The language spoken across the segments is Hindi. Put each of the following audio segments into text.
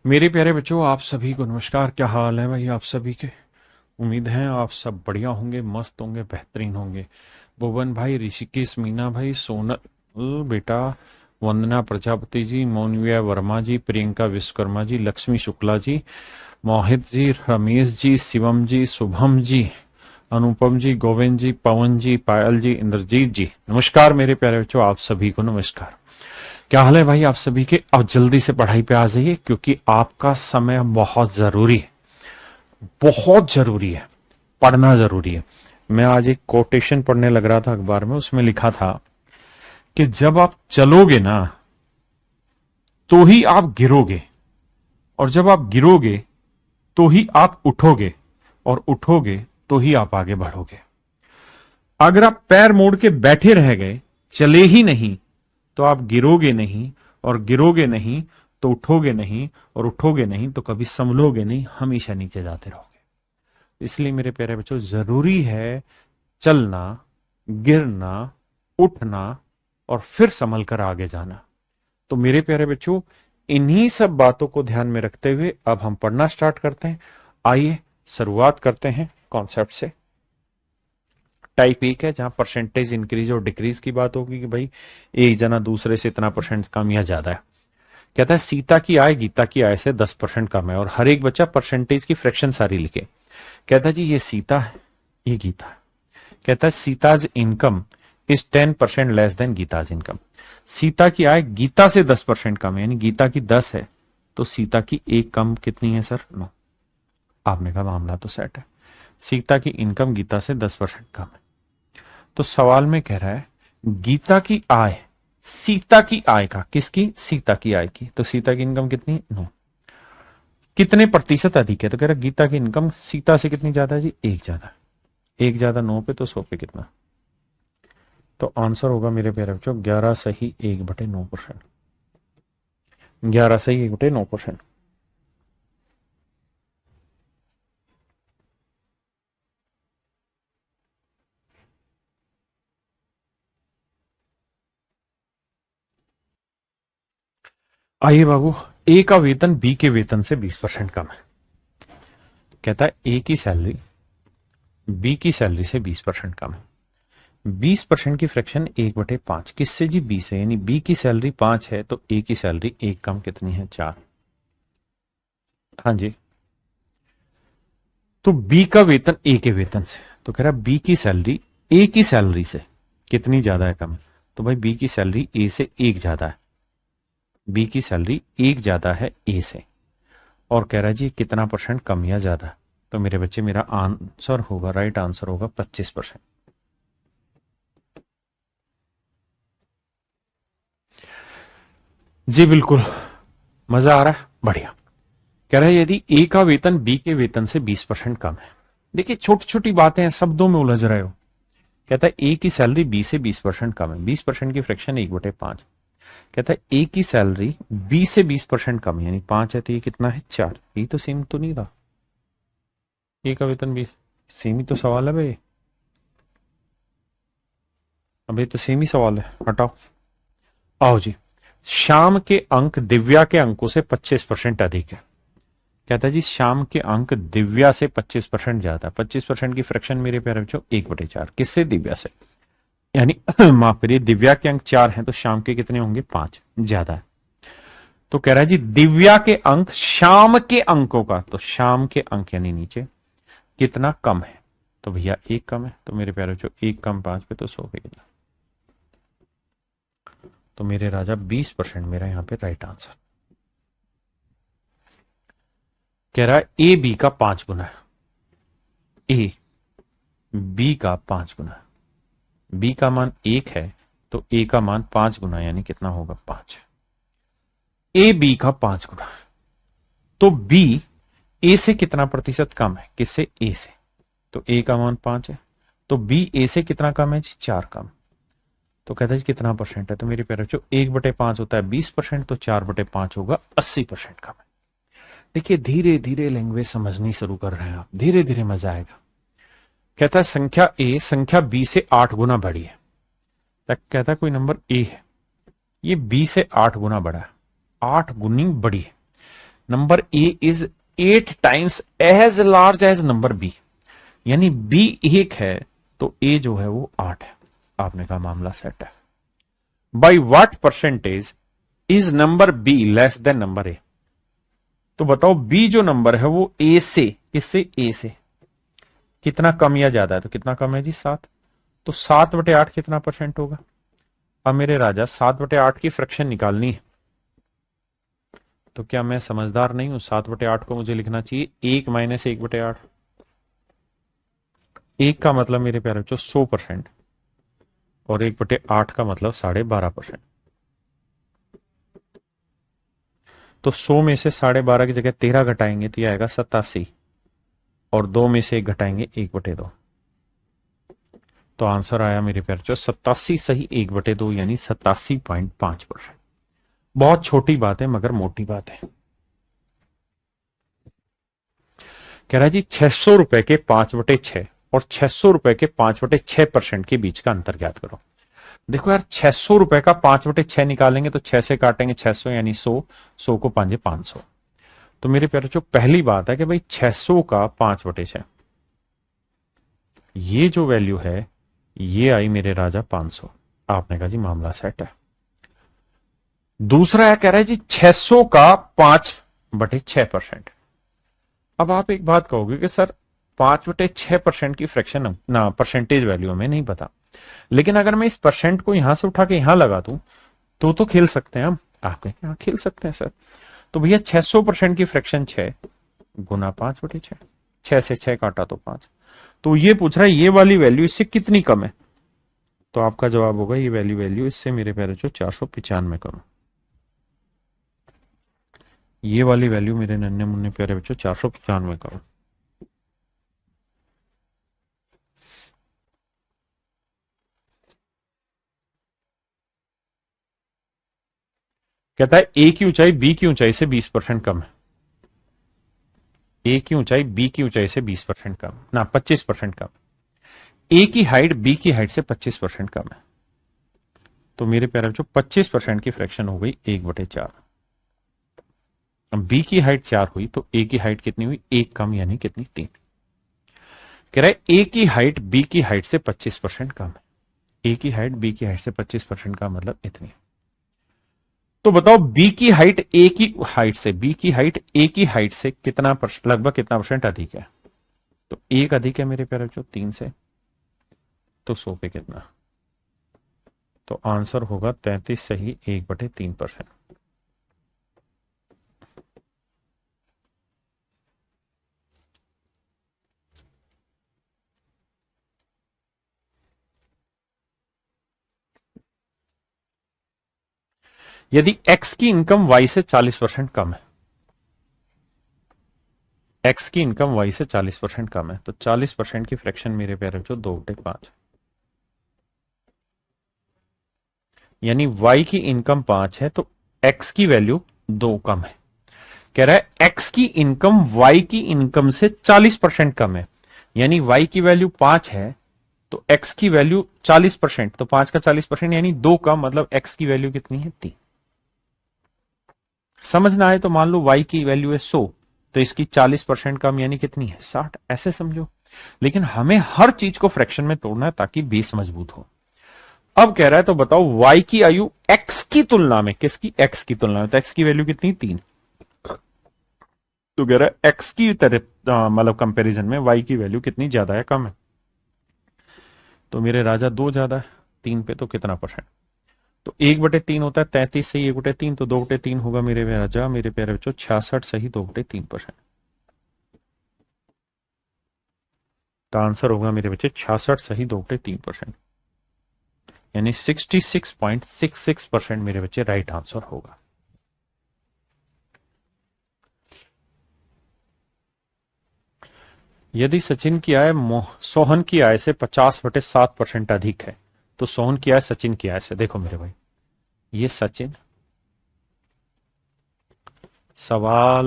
मेरे प्यारे बच्चों, आप सभी को नमस्कार। क्या हाल है भाई आप सभी के? उम्मीद है आप सब बढ़िया होंगे, मस्त होंगे, बेहतरीन होंगे। भुवन भाई, ऋषिकेश, मीना भाई, सोनल बेटा, वंदना प्रजापति जी, मोनिया वर्मा जी, प्रियंका विश्वकर्मा जी, लक्ष्मी शुक्ला जी, मोहित जी, रमेश जी, शिवम जी, शुभम जी, अनुपम जी, गोविंद जी, पवन जी, पायल जी, इंद्रजीत जी, नमस्कार मेरे प्यारे बच्चों, आप सभी को नमस्कार। क्या हाल है भाई आप सभी के? अब जल्दी से पढ़ाई पे आ जाइए क्योंकि आपका समय बहुत जरूरी है, बहुत जरूरी है, पढ़ना जरूरी है। मैं आज एक कोटेशन पढ़ने लग रहा था अखबार में, उसमें लिखा था कि जब आप चलोगे ना तो ही आप गिरोगे, और जब आप गिरोगे तो ही आप उठोगे, और उठोगे तो ही आप आगे बढ़ोगे। अगर आप पैर मोड़ के बैठे रह गए, चले ही नहीं, तो आप गिरोगे नहीं, और गिरोगे नहीं तो उठोगे नहीं, और उठोगे नहीं तो कभी संभलोगे नहीं, हमेशा नीचे जाते रहोगे। इसलिए मेरे प्यारे बच्चों, जरूरी है चलना, गिरना, उठना, और फिर संभल कर आगे जाना। तो मेरे प्यारे बच्चों, इन्हीं सब बातों को ध्यान में रखते हुए अब हम पढ़ना स्टार्ट करते हैं। आइए शुरुआत करते हैं कॉन्सेप्ट से। टाइप एक है जहां परसेंटेज इंक्रीज और डिक्रीज की बात होगी कि भाई एक जना दूसरे से इतना परसेंट कम या ज्यादा है। कहता है सीता की आय गीता की आय से 10% कम है, और हर एक बच्चा परसेंटेज की फ्रैक्शन सारी लिखे। कहता है जी ये सीता है, ये गीता है। कहता है Sita's income is 10% less than Gita's income. Sita की आय गीता से 10% कम है, यानी गीता की 10 है तो सीता की एक कम कितनी है सर? 9। आपने कहा मामला तो सेट है। सीता की इनकम गीता से 10% कम है। तो सवाल में कह रहा है गीता की आय सीता की आय का, किसकी? सीता की आय की। तो सीता की इनकम कितनी? 9। कितने प्रतिशत अधिक है? तो कह रहा है गीता की इनकम सीता से कितनी ज्यादा है जी? 1 ज्यादा। 1 ज्यादा 9 पे तो 100 पे कितना? तो आंसर होगा मेरे प्यारे बच्चों 11 सही 1/9%। 11 सही 1/9%। आइए बाबू, ए का वेतन बी के वेतन से 20% कम है। कहता है ए की सैलरी बी की सैलरी से 20% कम है। 20% की फ्रैक्शन 1/5 किससे जी? बी से। यानी बी की सैलरी 5 है तो ए की सैलरी 1 कम कितनी है? 4। हाँ जी। तो बी का वेतन ए के वेतन से, तो कह रहा बी की सैलरी ए की सैलरी से कितनी ज्यादा है? कम है। तो भाई बी की सैलरी ए से 1 ज्यादा है। बी की सैलरी 1 ज्यादा है ए से, और कह रहा है जी कितना परसेंट कम या ज्यादा? तो मेरे बच्चे मेरा आंसर होगा, राइट आंसर होगा 25%। जी बिल्कुल। मजा आ रहा है? बढ़िया। कह रहा है यदि ए का वेतन बी के वेतन से 20% कम है। देखिए छोटी छोटी बातें हैं, शब्दों में उलझ रहे हो। कहता है ए की सैलरी बी से 20% कम है। 20% की फ्रैक्शन 1/5। कहता है ए की सैलरी बी से 20% कम है, यानी 5 है तो ये कितना है? 4। ये तो सेम तो नहीं रहा। ए का वेतन भी सेम ही तो सवाल है भाई। अब ये तो सेम ही सवाल है, हटाओ। आओ जी। शाम के अंक दिव्या के अंकों से 25% अधिक है। कहता है जी शाम के अंक दिव्या से 25% ज्यादा। 25% की फ्रैक्शन मेरे प्यारे बच्चों 1/4। किससे? दिव्या से। यानी माफ करिए, दिव्या के अंक 4 हैं तो शाम के कितने होंगे? 5 ज्यादा है। तो कह रहा है जी दिव्या के अंक शाम के अंकों का, तो शाम के अंक यानी नीचे कितना कम है? तो भैया 1 कम है। तो मेरे प्यारे बच्चों 1 कम 5 पे तो 100 पे कितना? तो मेरे राजा 20% मेरा यहां पे राइट आंसर। कह रहा है ए बी का 5 गुना है। ए बी का 5 गुना है। बी का मान 1 है तो ए का मान 5 गुना, यानी कितना होगा? 5। ए बी का 5 गुना है तो बी ए से कितना प्रतिशत कम है? किससे? ए से। तो ए का मान 5 है तो बी ए से कितना कम है जी? 4 कम। तो कहता है कितना परसेंट है? तो मेरे प्यारे बच्चों 1/5 होता है 20%, तो 4/5 होगा 80% कम है। देखिए धीरे धीरे लैंग्वेज समझनी शुरू कर रहे हैं आप, धीरे धीरे मजा आएगा। कहता है संख्या ए संख्या बी से 8 गुना बड़ी है। कहता है कोई नंबर ए है, ये बी से 8 गुना बड़ा है, 8 गुनी बड़ी है। Number A is 8 times as large as number B, यानी बी 1 है तो ए जो है वो 8 है। आपने कहा मामला सेट है। By what percentage is number B less then number A. तो बताओ बी जो नंबर है वो ए से, किससे, ए से कितना कम या ज्यादा है? तो कितना कम है जी? 7। तो 7/8 कितना परसेंट होगा? अब मेरे राजा 7/8 की फ्रैक्शन निकालनी है, तो क्या मैं समझदार नहीं हूं? 7/8 को मुझे लिखना चाहिए 1 माइनस 1/8। 1 का मतलब मेरे प्यारे बच्चों 100% और 1/8 का मतलब 12.5%। तो 100 में से 12.5 की जगह 13 घटाएंगे तो यह आएगा 87, और 2 में से 1 घटाएंगे 1/2। तो आंसर आया मेरे प्यारे बच्चों 87 सही 1/2 यानी 87.5%। बहुत छोटी बात है मगर मोटी बात है। कह रहा है जी 600 रुपए के 5/6 और 600 रुपए के 5/6% के बीच का अंतर ज्ञात करो। देखो यार 600 रुपए का 5/6 निकालेंगे तो 6 से काटेंगे 600 यानी 100, 100 को 5 500। तो मेरे प्यारे जो पहली बात है कि भाई 600 का 5/6 ये जो वैल्यू है ये आई मेरे राजा 500। आपने कहा जी मामला सेट है। दूसरा है कह रहा है जी 600 का 5/6%। अब आप एक बात कहोगे कि सर 5/6% की फ्रैक्शन ना परसेंटेज वैल्यू हमें नहीं पता, लेकिन अगर मैं इस परसेंट को यहां से उठा के यहां लगा दूं तो खेल सकते हैं हम। आप कहें हाँ खेल सकते हैं सर। तो भैया 600% की फ्रैक्शन 6 गुना 5/6, 6 से 6 काटा तो 5। तो ये पूछ रहा है ये वाली वैल्यू इससे कितनी कम है? तो आपका जवाब होगा ये वैल्यू इससे मेरे प्यारे जो 495 कम है। ये वाली वैल्यू मेरे नन्हे मुन्ने प्यारे बच्चों 495 कम। कहता है ए की ऊंचाई बी की ऊंचाई से 20% कम है। ए की ऊंचाई बी की ऊंचाई से 20% कम ना 25% कम। ए की हाइट बी की हाइट से 25% कम है। तो मेरे प्यारे बच्चों 25% की फ्रैक्शन हो गई 1/4। अब बी की हाइट 4 हुई तो ए की हाइट कितनी हुई? 1 कम यानी कितनी? 3। कह रहा है ए की हाइट बी की हाइट से 25% कम है। ए की हाइट बी की हाइट से 25% का मतलब इतनी। तो बताओ बी की हाइट ए की हाइट से, बी की हाइट ए की हाइट से कितना लगभग कितना परसेंट अधिक है? तो 1 अधिक है मेरे प्यारे बच्चों 3 से, तो 100 पे कितना? तो आंसर होगा 33 सही 1/3%। यदि एक्स की इनकम वाई से 40% कम है, एक्स की इनकम वाई से 40% कम है, तो 40% की फ्रैक्शन मेरे प्यारे बच्चों 2/5, यानी वाई की इनकम 5 है तो एक्स की वैल्यू 2 कम है। कह रहा है एक्स की इनकम वाई की इनकम से 40% कम है, यानी वाई की वैल्यू 5 है तो एक्स की वैल्यू 40%, तो 5 का 40% यानी 2 कम, मतलब एक्स की वैल्यू कितनी है? 3। समझ ना आए तो मान लो वाई की वैल्यू है 100 तो इसकी 40% कम यानी कितनी है? 60। ऐसे समझो, लेकिन हमें हर चीज को फ्रैक्शन में तोड़ना है ताकि बेस मजबूत हो। अब कह रहा है तो बताओ वाई की आयु एक्स की तुलना में, किसकी? एक्स की तुलना में, तो एक्स की वैल्यू कितनी? 3। तो कह रहा है एक्स की तरह मतलब कंपैरिजन में वाई की वैल्यू कितनी ज्यादा है, कम है? तो मेरे राजा 2 ज्यादा है 3 पे, तो कितना परसेंट? तो 1/3 होता है 33 सही 1/3, तो 2/3 होगा मेरे राजा, मेरे प्यारे बच्चों 66 सही 2/3%। तो आंसर होगा मेरे बच्चे 66 सही 2/3%, यानी 66.66% मेरे बच्चे राइट आंसर होगा। यदि सचिन की आय सोहन की आय से 50/7% अधिक है, तो सोहन की आय सचिन की आय से, देखो मेरे भाई ये सचिन, सवाल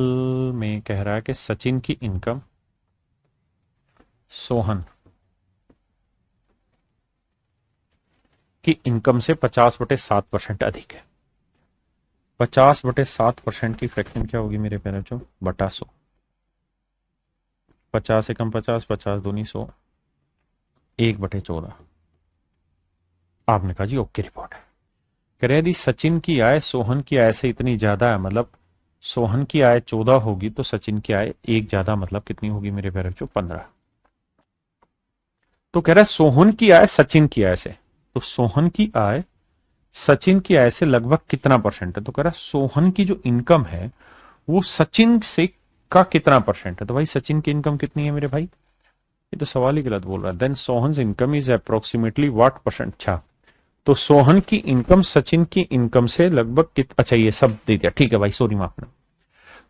में कह रहा है कि सचिन की इनकम सोहन की इनकम से 50/7% अधिक है। 50/7% की फ्रैक्शन क्या होगी मेरे प्यारे बच्चों? बटा 100। 50 एकम 50, 50 दूनी 100, 1/14। आपने कहा जी ओके रिपोर्ट है। कह रहे यदि सचिन की आय सोहन की आय से इतनी ज्यादा है, मतलब सोहन की आय 14 होगी तो सचिन की आय एक ज्यादा, मतलब कितनी होगी मेरे प्यारे बच्चों? 15। तो कह रहा है सोहन की आय सचिन की आय से, तो सोहन की आय सचिन की आय से लगभग कितना परसेंट है? तो कह रहा है सोहन की जो इनकम है वो सचिन से का कितना परसेंट है? तो भाई सचिन की इनकम कितनी है मेरे भाई? ये तो सवाल ही गलत बोल रहा है। Then Sohan income is approximately what percent? अच्छा, तो सोहन की इनकम सचिन की इनकम से लगभग अच्छा ये सब दे दिया, ठीक है भाई, सॉरी माफना।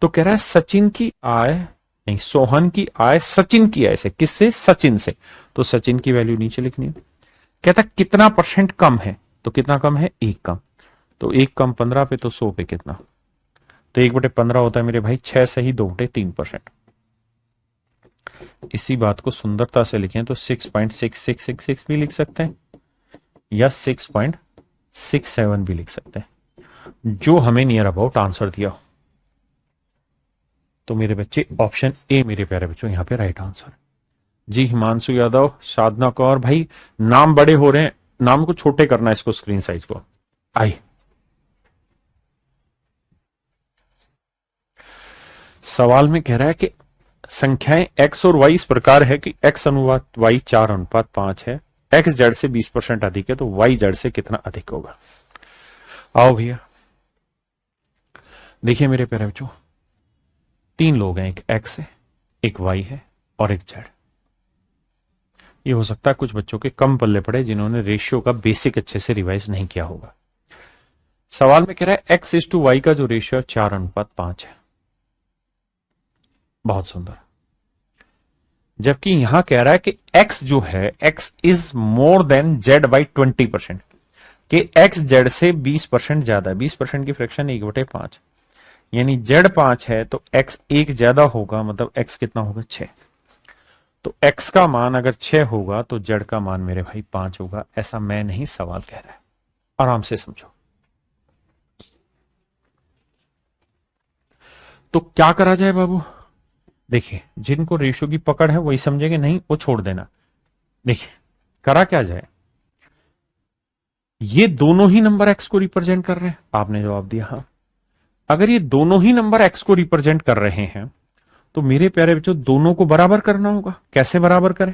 तो कह रहा है सचिन की आय, नहीं, सोहन की आय सचिन की आय से, किससे? सचिन से। तो सचिन की वैल्यू नीचे लिखनी है। कहता कितना परसेंट कम है? तो कितना कम है? 1 कम। तो 1 कम 15 पे, तो 100 पे कितना? तो 1/15 होता है मेरे भाई 6 सही 2/3%। इसी बात को सुंदरता से लिखें तो 6.6666 भी लिख सकते हैं या 6.67 भी लिख सकते हैं, जो हमें नियर अबाउट आंसर दिया हो। तो मेरे बच्चे ऑप्शन ए मेरे प्यारे बच्चों यहां पे राइट आंसर। जी हिमांशु यादव, साधना कौर, भाई नाम बड़े हो रहे हैं, नाम को छोटे करना है, इसको स्क्रीन साइज को। आई सवाल में कह रहा है कि संख्याएं x और y इस प्रकार है कि x अनुपात y 4:5 है, x जड़ से 20% अधिक है, तो y जड़ से कितना अधिक होगा? आओ भैया देखिए मेरे प्यारे बच्चों, 3 लोग हैं, एक x है, एक y है और एक z। ये हो सकता है कुछ बच्चों के कम पल्ले पड़े जिन्होंने रेशियो का बेसिक अच्छे से रिवाइज नहीं किया होगा। सवाल में कह रहा है x:y का जो रेशियो 4:5 है। बहुत सुंदर। जबकि यहां कह रहा है कि x जो है x is more than z by 20%, कि x z से 20% ज्यादा है। 20% की फ्रैक्शन 1/5, यानी z 5 है तो x 1 ज्यादा होगा, मतलब x कितना होगा? 6। तो x का मान अगर 6 होगा तो z का मान मेरे भाई 5 होगा। ऐसा मैं नहीं, सवाल कह रहा है, आराम से समझो। तो क्या करा जाए बाबू? देखिए जिनको रेशियो की पकड़ है वही समझेंगे, नहीं वो छोड़ देना। देखिए करा क्या जाए, ये दोनों ही नंबर x को रिप्रेजेंट कर रहे हैं, आपने जवाब दिया हाँ। अगर ये दोनों ही नंबर x को रिप्रेजेंट कर रहे हैं तो मेरे प्यारे बच्चों दोनों को बराबर करना होगा। कैसे बराबर करें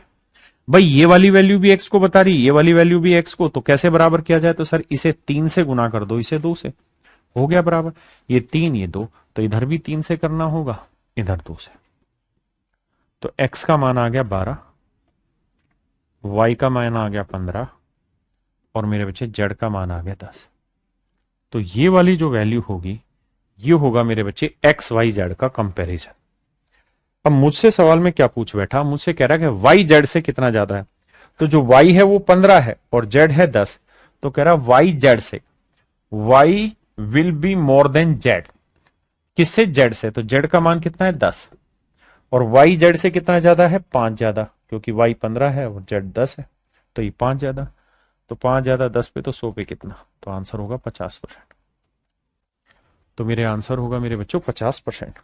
भाई? ये वाली वैल्यू भी x को बता रही, ये वाली वैल्यू भी x को, तो कैसे बराबर किया जाए? तो सर इसे 3 से गुना कर दो, इसे 2 से, हो गया बराबर। ये 3 ये 2, तो इधर भी 3 से करना होगा, इधर 2 से। तो x का मान आ गया 12, y का मान आ गया 15 और मेरे बच्चे z का मान आ गया 10। तो ये वाली जो वैल्यू होगी ये होगा मेरे बच्चे एक्स वाई जेड का कंपैरिजन। अब मुझसे सवाल में क्या पूछ बैठा, मुझसे कह रहा है कि वाई जेड से कितना ज्यादा है। तो जो वाई है वो 15 है और जेड है 10, तो कह रहा वाई जेड से, Y will be more than Z. किससे? जेड से। तो जेड का मान कितना है? 10। और वाई जेड से कितना ज्यादा है? 5 ज्यादा, क्योंकि वाई 15 है और जेड 10 है, तो ये 5 ज्यादा। तो 5 ज्यादा 10 पे, तो 100 पे कितना? तो आंसर होगा 50%। तो मेरे आंसर होगा मेरे बच्चों 50%।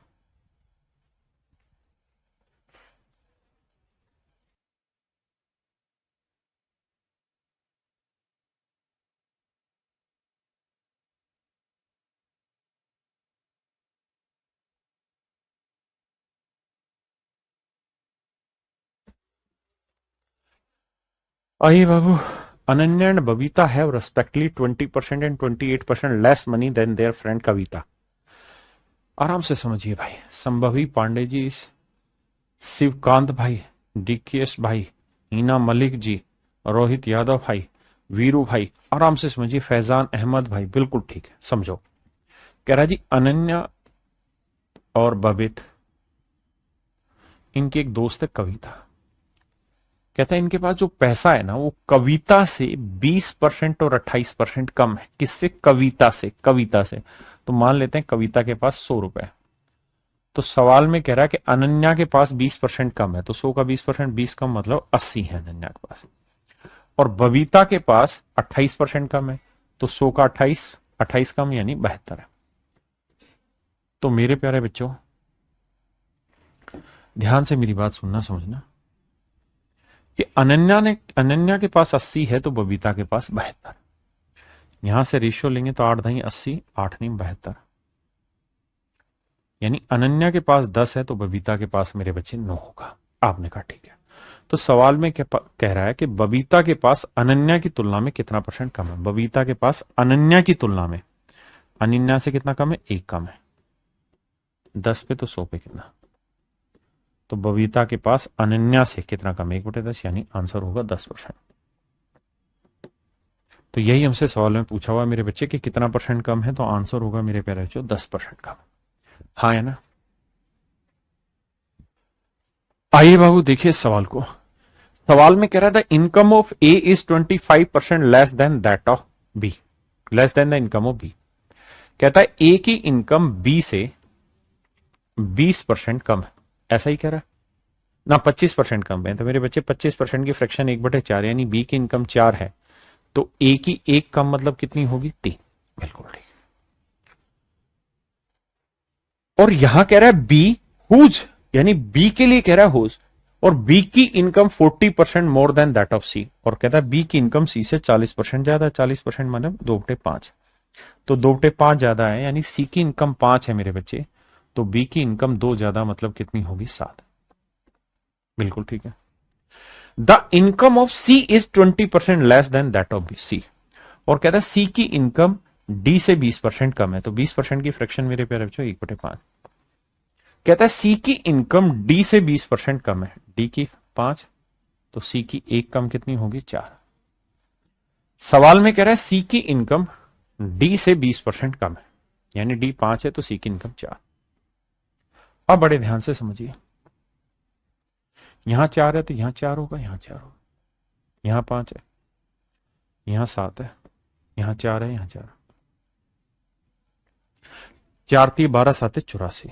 आइए बाबू, Ananya and Babita have respectively 20% and 28% less money than their friend Kavita. आराम से समझिए भाई। संभवी पांडे जी, शिवकांत भाई, डीकेएस भाई, हीना मलिक जी, रोहित यादव भाई, वीरू भाई, आराम से समझिए। फैजान अहमद भाई, बिल्कुल ठीक है, समझो। कह रहा जी अनन्या और बबित, इनके एक दोस्त है कविता। कहता है इनके पास जो पैसा है ना वो कविता से 20% और 28% कम है। किससे? कविता से। कविता से। तो मान लेते हैं कविता के पास 100 रुपए। तो सवाल में कह रहा है कि अनन्या के पास 20% कम है, तो 100 का 20%, 20 कम मतलब 80 है अनन्या के पास। और बबीता के पास 28% कम है, तो 100 का 28, 28 कम यानी 72 है। तो मेरे प्यारे बच्चों, ध्यान से मेरी बात सुनना समझना कि अनन्या के पास 80 है तो बबीता के पास 72। यहां से रेशियो लेंगे तो 8 दही 80, 8 नहीं 72, यानी अनन्या के पास 10 है तो बबीता के पास मेरे बच्चे 9 होगा। आपने कहा ठीक है। तो सवाल में क्या कह रहा है कि बबीता के पास अनन्या की तुलना में कितना परसेंट कम है। बबीता के पास अनन्या की तुलना में अनन्या से कितना कम है, 1 कम है। 10 पे तो 100 पे कितना, तो बबीता के पास अनन्या से कितना कम है, 1/10, यानी आंसर होगा 10%। तो यही हमसे सवाल में पूछा हुआ मेरे बच्चे कि कितना परसेंट कम है, तो आंसर होगा मेरे प्यारे बच्चों 10% कम। हाँ है ना। आइए बाबू देखिए सवाल को। सवाल में कह रहा था income of A is 25% less than that of B, less than the income of B. कहता है ए की इनकम बी से 20% कम है, ऐसा ही कह रहा है ना। 25% कम है, तो मेरे बच्चे 25% की फ्रैक्शन 1/4, यानी बी की इनकम 4 है तो ए की 1 कम मतलब कितनी होगी, 3। बिल्कुल ठीक। और यहां कह रहा है बी हुज, यानी बी के लिए कह रहा है हुज, और बी की income 40% more than that of C, और कहता है बी की इनकम सी से 40% ज्यादा है। 40% माने 2/5, तो 2/5 ज्यादा है, यानी सी की इनकम 5 है मेरे बच्चे, तो बी की इनकम 2 ज्यादा मतलब कितनी होगी, 7। बिल्कुल ठीक है। The income of C is 20% less than that of C, और कहता है सी की इनकम डी से 20% कम है, तो 20% की फ्रैक्शन मेरे प्यारे बच्चों 1/5। कहता है सी की इनकम डी से 20% कम है, डी की 5, तो सी की 1 कम कितनी होगी, 4। सवाल में कह रहा है सी की इनकम डी से 20% कम है, यानी डी 5 है तो सी की इनकम 4। अब बड़े ध्यान से समझिए, यहां 4 है तो यहां 4 होगा, यहां 4 होगा, यहां 5 है, यहां 7 है, यहां 4 है, यहां 4, 4×3 = 12, 7 × 84,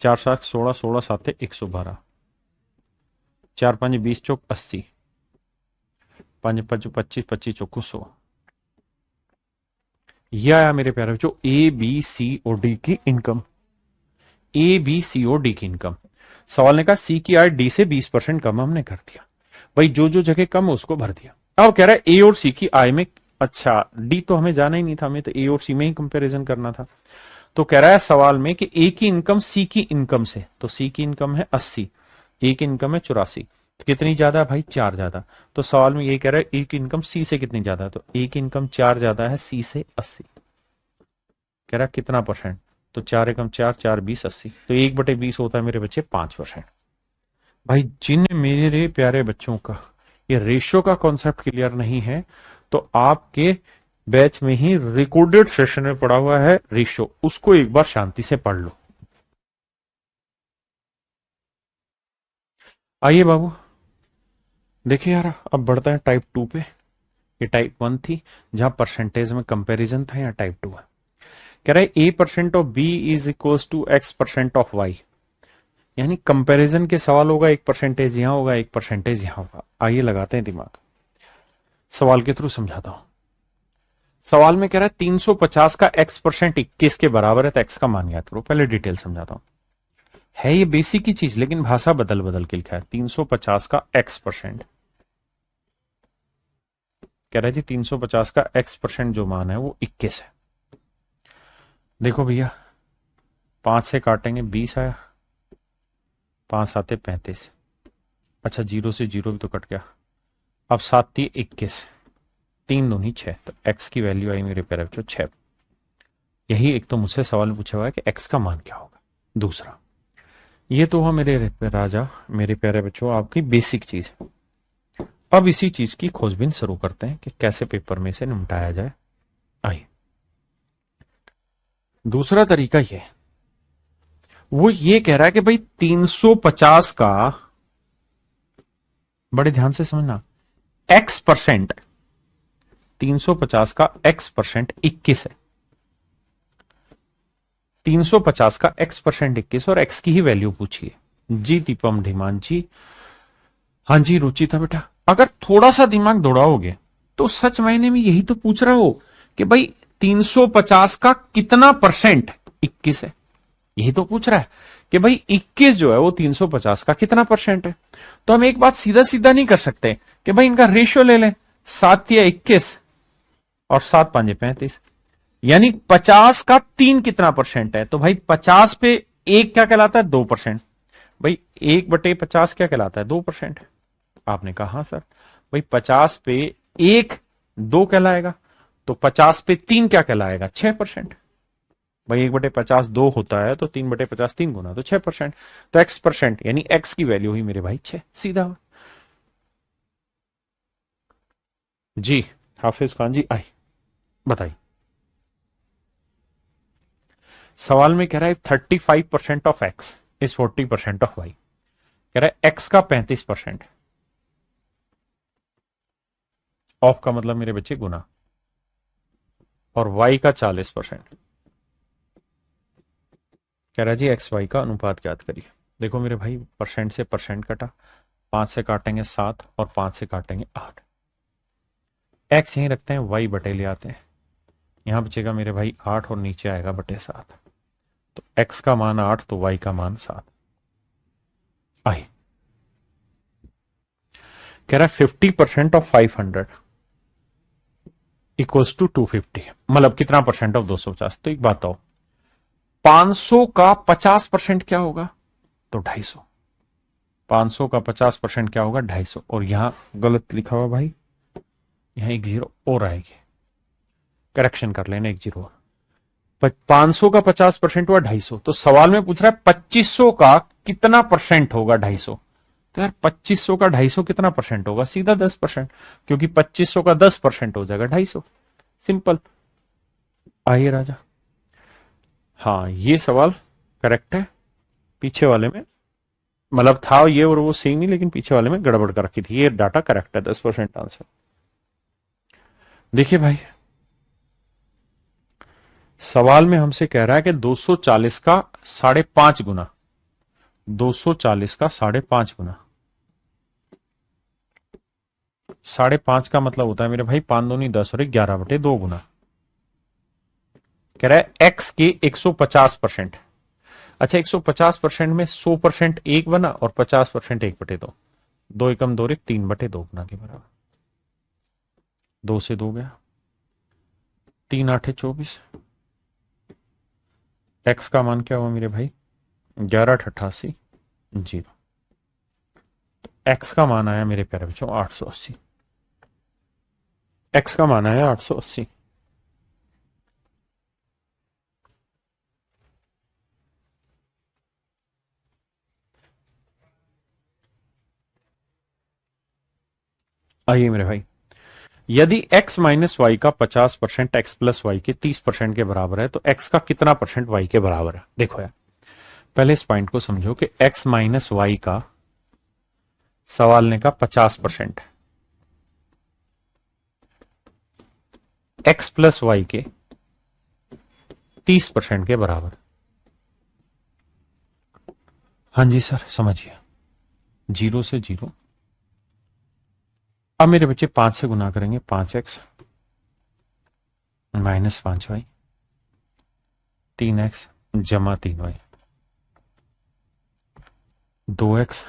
4×7 = 16, 16×7 = 112, 4×5 = 20, चौक 80, 5×5 = 25, 25 चौको 100। यह आया मेरे प्यारे बच्चों ए बी सी और डी की इनकम, ए बी सी और डी की इनकम। सवाल ने कहा सी की आय डी से 20% कम, हमने कर दिया भाई, जो जो जगह कम है उसको भर दिया। अब कह रहा है ए और सी की आय में, अच्छा डी तो हमें जाना ही नहीं था, हमें तो ए और सी में ही कंपैरिजन करना था। तो कह रहा है सवाल में कि ए की इनकम सी की इनकम से, तो सी की इनकम है 80, ए की इनकम है 84, तो कितनी ज्यादा है भाई, 4 ज्यादा। तो सवाल में ये कह रहा है ए की इनकम सी से कितनी ज्यादा है, तो ए की इनकम 4 ज्यादा है सी से 80। कह रहा है कितना परसेंट, तो 4 एकम 4, 4×20 = 80, तो 1/20 होता है मेरे बच्चे 5%। भाई जिन मेरे प्यारे बच्चों का ये रेशियो का कॉन्सेप्ट क्लियर नहीं है, तो आपके बैच में ही रिकॉर्डेड सेशन में पढ़ा हुआ है रेशियो, उसको एक बार शांति से पढ़ लो। आइए बाबू देखिए यार, अब बढ़ता है टाइप 2 पे। ये टाइप 1 थी जहां परसेंटेज में कंपैरिजन था, या टाइप 2 है। कह रहा है A% of B is equals to X% of Y, यानी कंपैरिजन के सवाल होगा, 1% यहां होगा, 1% यहां होगा। आइए लगाते हैं दिमाग, सवाल के थ्रू समझाता हूं। सवाल में कह रहा है 350 का X% 21 के बराबर है, तो X का मान ज्ञात करो। पहले डिटेल समझाता हूं, है ये बेसिक की चीज, लेकिन भाषा बदल बदल के लिखा है। 350 का X%, कह रहा है जी 350 का X% जो मान है वो 21 है। देखो भैया 5 से काटेंगे 20 आया, 5×7 = 35, अच्छा 0 से 0 भी तो कट गया। अब 7×3 = 21, 3×2 = 6, तो x की वैल्यू आई मेरे प्यारे बच्चों 6। यही एक तो मुझसे सवाल पूछा हुआ है कि x का मान क्या होगा। दूसरा, ये तो हुआ मेरे राजा, मेरे प्यारे बच्चों आपकी बेसिक चीज। अब इसी चीज की खोजबीन शुरू करते हैं कि कैसे पेपर में से निपटाया जाए। आइए, दूसरा तरीका ये, वो ये कह रहा है कि भाई 350 का, बड़े ध्यान से समझना, X%, 350 का X% 21 है। 350 का X% 21 और X की ही वैल्यू पूछिए। जी दीपम ढीमान जी, हाँ जी रुचिता बेटा, अगर थोड़ा सा दिमाग दौड़ाओगे तो सच मायने में यही तो पूछ रहा हो कि भाई 350 का कितना परसेंट 21 है, यही तो पूछ रहा है कि भाई 21 जो है वो 350 का कितना परसेंट है। तो हम एक बात सीधा सीधा नहीं कर सकते कि भाई इनका रेशियो ले लें, 7 या 21 और 7 5 35, यानी 50 का 3 कितना परसेंट है, तो भाई 50 पे एक क्या कहलाता है, 2%। भाई 1/50 क्या कहलाता है, 2%। आपने कहा हाँ सर। भाई 50 पे एक 2 कहलाएगा, तो 50 पे 3 क्या कहलाएगा, 6%। भाई 1/50 2 होता है, तो 3/50 3 गुना, तो 6%। तो x%, यानी x की वैल्यू ही मेरे भाई 6, सीधा। जी हाफिज खान जी आई, बताइए। सवाल में कह रहा है 35% of X is 40% of Y. कह रहा है एक्स का 35%, ऑफ का मतलब मेरे बच्चे गुना, और वाई का 40%। कह रहा है जी एक्स वाई का अनुपात ज्ञात करिए। देखो मेरे भाई, परसेंट से परसेंट कटा, 5 से काटेंगे 7 और 5 से काटेंगे 8। एक्स यहीं रखते हैं, वाई बटे ले आते हैं, यहां बचेगा मेरे भाई 8 और नीचे आएगा बटे 7। तो एक्स का मान 8 तो वाई का मान 7 आई। कह रहा है 50% ऑफ 500 इक्वल्स टू 250, मतलब कितना परसेंट ऑफ 250। तो एक बात आओ, 500 का 50% क्या होगा, तो 250। 500 का 50% क्या होगा, 250। और यहां गलत लिखा हुआ भाई, यहां एक जीरो और आएगी, करेक्शन कर लेना, एक जीरो। 500 का 50% हुआ 250। तो सवाल में पूछ रहा है 2500 का कितना परसेंट होगा 250। तो यार 2500 का 250 कितना परसेंट होगा, सीधा 10%, क्योंकि 2500 का 10% हो जाएगा 250। सिंपल। आइए राजा, हाँ ये सवाल करेक्ट है। पीछे वाले में मतलब था ये और वो सेम ही, लेकिन पीछे वाले में गड़बड़ कर रखी थी। ये डाटा करेक्ट है, 10% आंसर। देखिए भाई, सवाल में हमसे कह रहा है कि 240 का 5.5 गुना, 240 का 5.5 गुना, 5.5 का मतलब होता है मेरे भाई 5 दूनी 10 और 11/2 गुना। कह रहा है एक्स के 150%। अच्छा 150% में 100% एक बना और 50% 1/2, 2 एकम 2 3/2 गुना के बराबर। 2 से 2 गया, 3 8 24। एक्स का मान क्या हुआ मेरे भाई, 11/88 जीरो। एक्स का मान आया मेरे प्यारे बच्चों 880। एक्स का मान आया 880। आइए मेरे भाई, यदि x माइनस वाई का 50% एक्स प्लस वाई के 30% के बराबर है, तो x का कितना परसेंट y के बराबर है। देखो यार, पहले इस पॉइंट को समझो कि x माइनस वाई का सवाल ने का 50% x प्लस वाई के 30% के बराबर। हाँ जी सर समझिए, 0 से 0। अब मेरे बच्चे 5 से गुना करेंगे, 5x माइनस 5y, 3x जमा 3y, 2x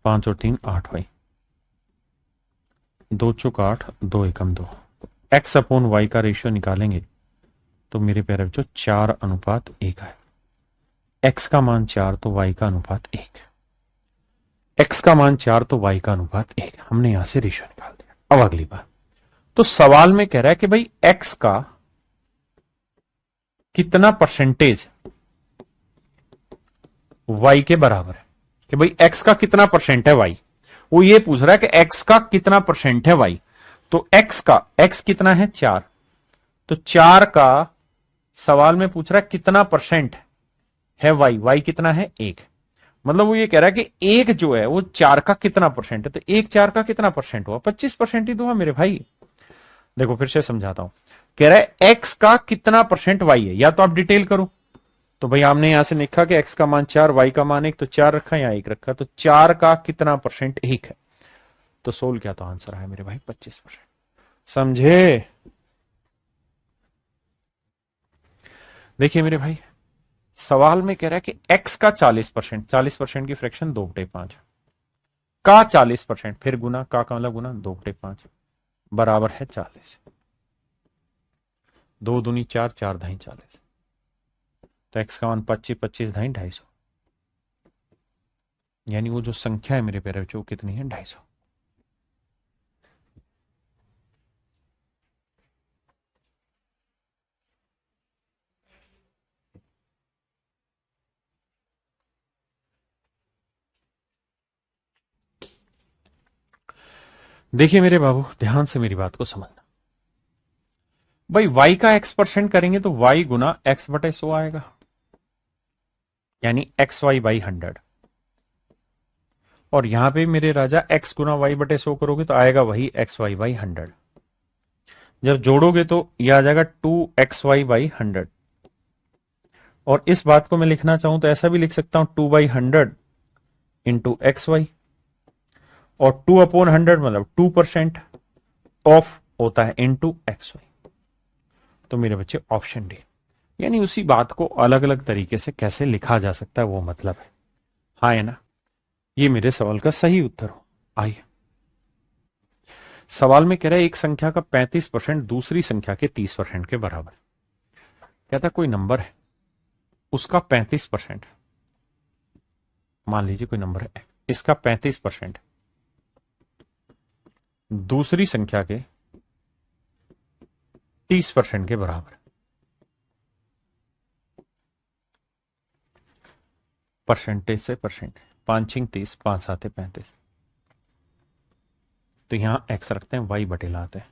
5 और 3 8y, 2 चौक 8, 2 एकम 2। x अपॉन y का रेशियो निकालेंगे तो मेरे प्यारे बच्चों 4:1 है। x का मान 4 तो y का अनुपात 1, x का मान 4 तो y का अनुपात 1। हमने यहां से रेशियो निकाल दिया। अब अगली बात, तो सवाल में कह रहा है कि भाई x का कितना परसेंटेज y के बराबर है, कि भाई x का कितना परसेंट है y। वो ये पूछ रहा है कि x का कितना परसेंट है y। तो x कितना है 4, तो 4 का सवाल में पूछ रहा है कितना परसेंट है y कितना है 1। मतलब वो ये कह रहा है कि 1 जो है वो 4 का कितना परसेंट है, तो 1 4 का कितना परसेंट हुआ, 25% ही तो हुआ मेरे भाई। देखो फिर से समझाता हूं, कह रहा है x का कितना परसेंट y है, या तो आप डिटेल करो। तो भाई हमने यहां से लिखा कि x का मान 4 y का मान 1, तो 4 रखा या 1 रखा, तो 4 का कितना परसेंट 1 है। तो सोल्व किया तो आंसर है मेरे भाई 25%। समझे। देखिए मेरे भाई, सवाल में कह रहा है कि x का 40%, 40% की फ्रैक्शन 2/5 का 40%, फिर गुना, का मतलब गुना, 2/5 बराबर है 40। 2 दूनी 4, 4 ढाई 40। तो x का मान 25, 25 ढाई 250, यानी वो जो संख्या है मेरे प्यारे बच्चों वो कितनी है, 250। देखिए मेरे बाबू, ध्यान से मेरी बात को समझना। भाई y का x% करेंगे तो y गुना x बटे 100 आएगा, यानी XY/100। और यहां पे मेरे राजा x गुना y बटे 100 करोगे तो आएगा वही XY/100। जब जोड़ोगे तो यह आ जाएगा 2XY/100। और इस बात को मैं लिखना चाहूं तो ऐसा भी लिख सकता हूं, 2/100 इंटू XY। और 2/100 मतलब 2% ऑफ होता है इंटू XY। तो मेरे बच्चे ऑप्शन डी, यानी उसी बात को अलग अलग तरीके से कैसे लिखा जा सकता है वो मतलब है। हाँ है ना, ये मेरे सवाल का सही उत्तर हो। आइए, सवाल में कह रहा है एक संख्या का 35% दूसरी संख्या के 30% के बराबर। कहता कोई नंबर है, उसका 35%, मान लीजिए कोई नंबर है, इसका 35% दूसरी संख्या के 30% के बराबर। परसेंटेज से परसेंट, 5 30, 5 7 35। तो यहां एक्स रखते हैं, वाई बटे लाते हैं,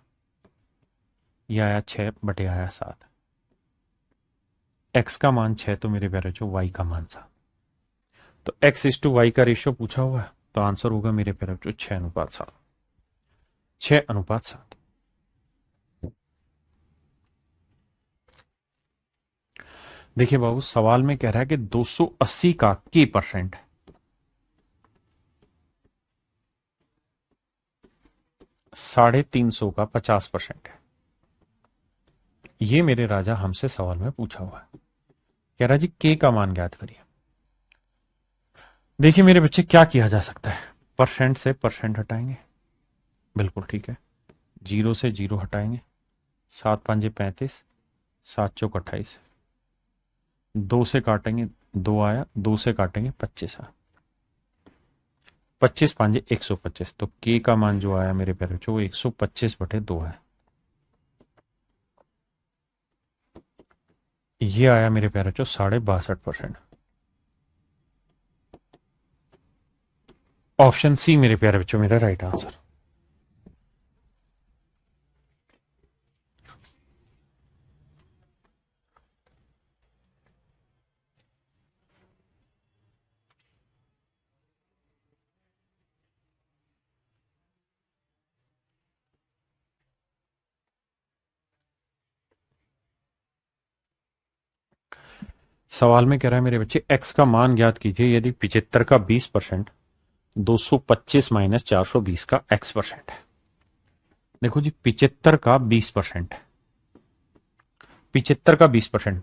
यह आया 6 बटे आया 7। एक्स का मान 6 तो मेरे प्यारे जो वाई का मान 7। तो x/y का रेशियो पूछा हुआ है, तो आंसर होगा मेरे प्यारे जो 6:7। 6:7। देखिए बाबू, सवाल में कह रहा है कि 280 का k परसेंट 350 का 50% है। ये मेरे राजा हमसे सवाल में पूछा हुआ है। कह रहा जी के का मान ज्ञात करिए। देखिए मेरे बच्चे, क्या किया जा सकता है, परसेंट से परसेंट हटाएंगे, बिल्कुल ठीक है। 0 से 0 हटाएंगे, 7 5 35, 7 चौक 28। 2 से काटेंगे, 2 आया, 2 से काटेंगे 25 आया, 25 5 125। तो के का मान जो आया मेरे प्यारे बच्चों वो 125/2 है। ये आया मेरे प्यारे बच्चों 62.5%। ऑप्शन सी मेरे प्यारे बच्चों मेरा राइट आंसर। सवाल में कह रहा है मेरे बच्चे, एक्स का मान ज्ञात कीजिए यदि 75 का 20% 225 माइनस 420 का x% है। देखो जी, 75 का 20%, 75 का 20%,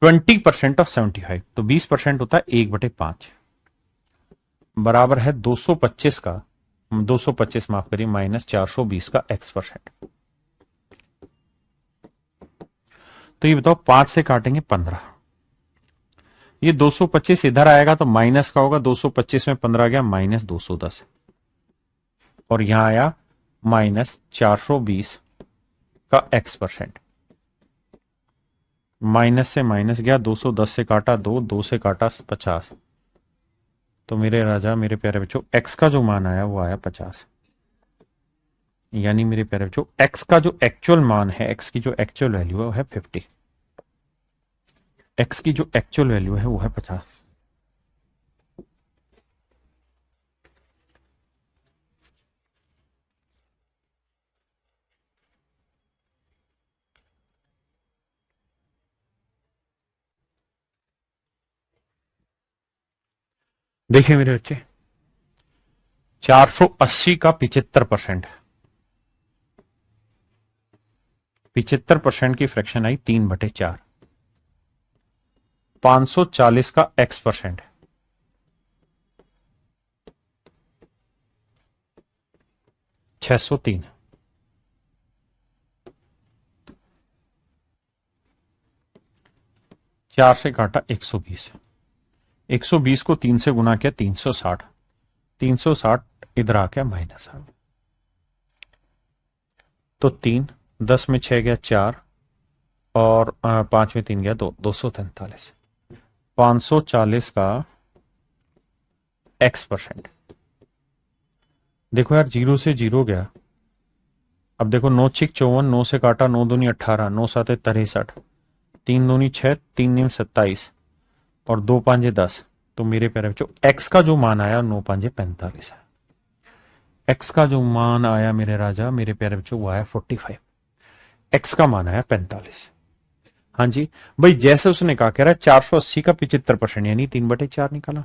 20% ऑफ 75, तो 20% होता है 1/5 बराबर है 225 का, 225 माफ करिए, माइनस 420 का x%। तो ये बताओ, 5 से काटेंगे 15, ये 225 इधर आएगा तो माइनस का होगा, 225 में 15 गया माइनस 210, और यहां आया माइनस 420 का x%। माइनस से माइनस गया, 210 से काटा 2, 2 से काटा 50। तो मेरे राजा मेरे प्यारे बच्चों, x का जो मान आया वो आया 50। यानी मेरे प्यारे बच्चों, x का जो एक्चुअल मान है, x की जो एक्चुअल वैल्यू है वो है 50। x की जो एक्चुअल वैल्यू है वो है 50। देखिए मेरे बच्चे, 480 का 75%, 75% की फ्रैक्शन आई 3/4। 540 का x%, 603। 4 से काटा 120, 120 को 3 से गुना किया 360, 360 इधर आ गया माइनस आ गया, तो 3, 10 में 6 गया 4, और 5 में 3 गया 2, 243। 540 का x%। देखो यार, 0 से 0 गया। अब देखो, 9 छिक 54, 9 से काटा 9 दूनी 18, 9 साते 63, 3 दूनी 6, 3 नीम 27, और 2 पांजे 10। तो मेरे प्यारे बच्चों x का जो मान आया 9 पांजे 45 है। x का जो मान आया मेरे राजा, मेरे प्यारे बच्चों, वो आया 45। x का मान आया 45। हाँ जी भाई, जैसे उसने कहा, कह रहा है 480 का 75% यानी 3/4 निकाला,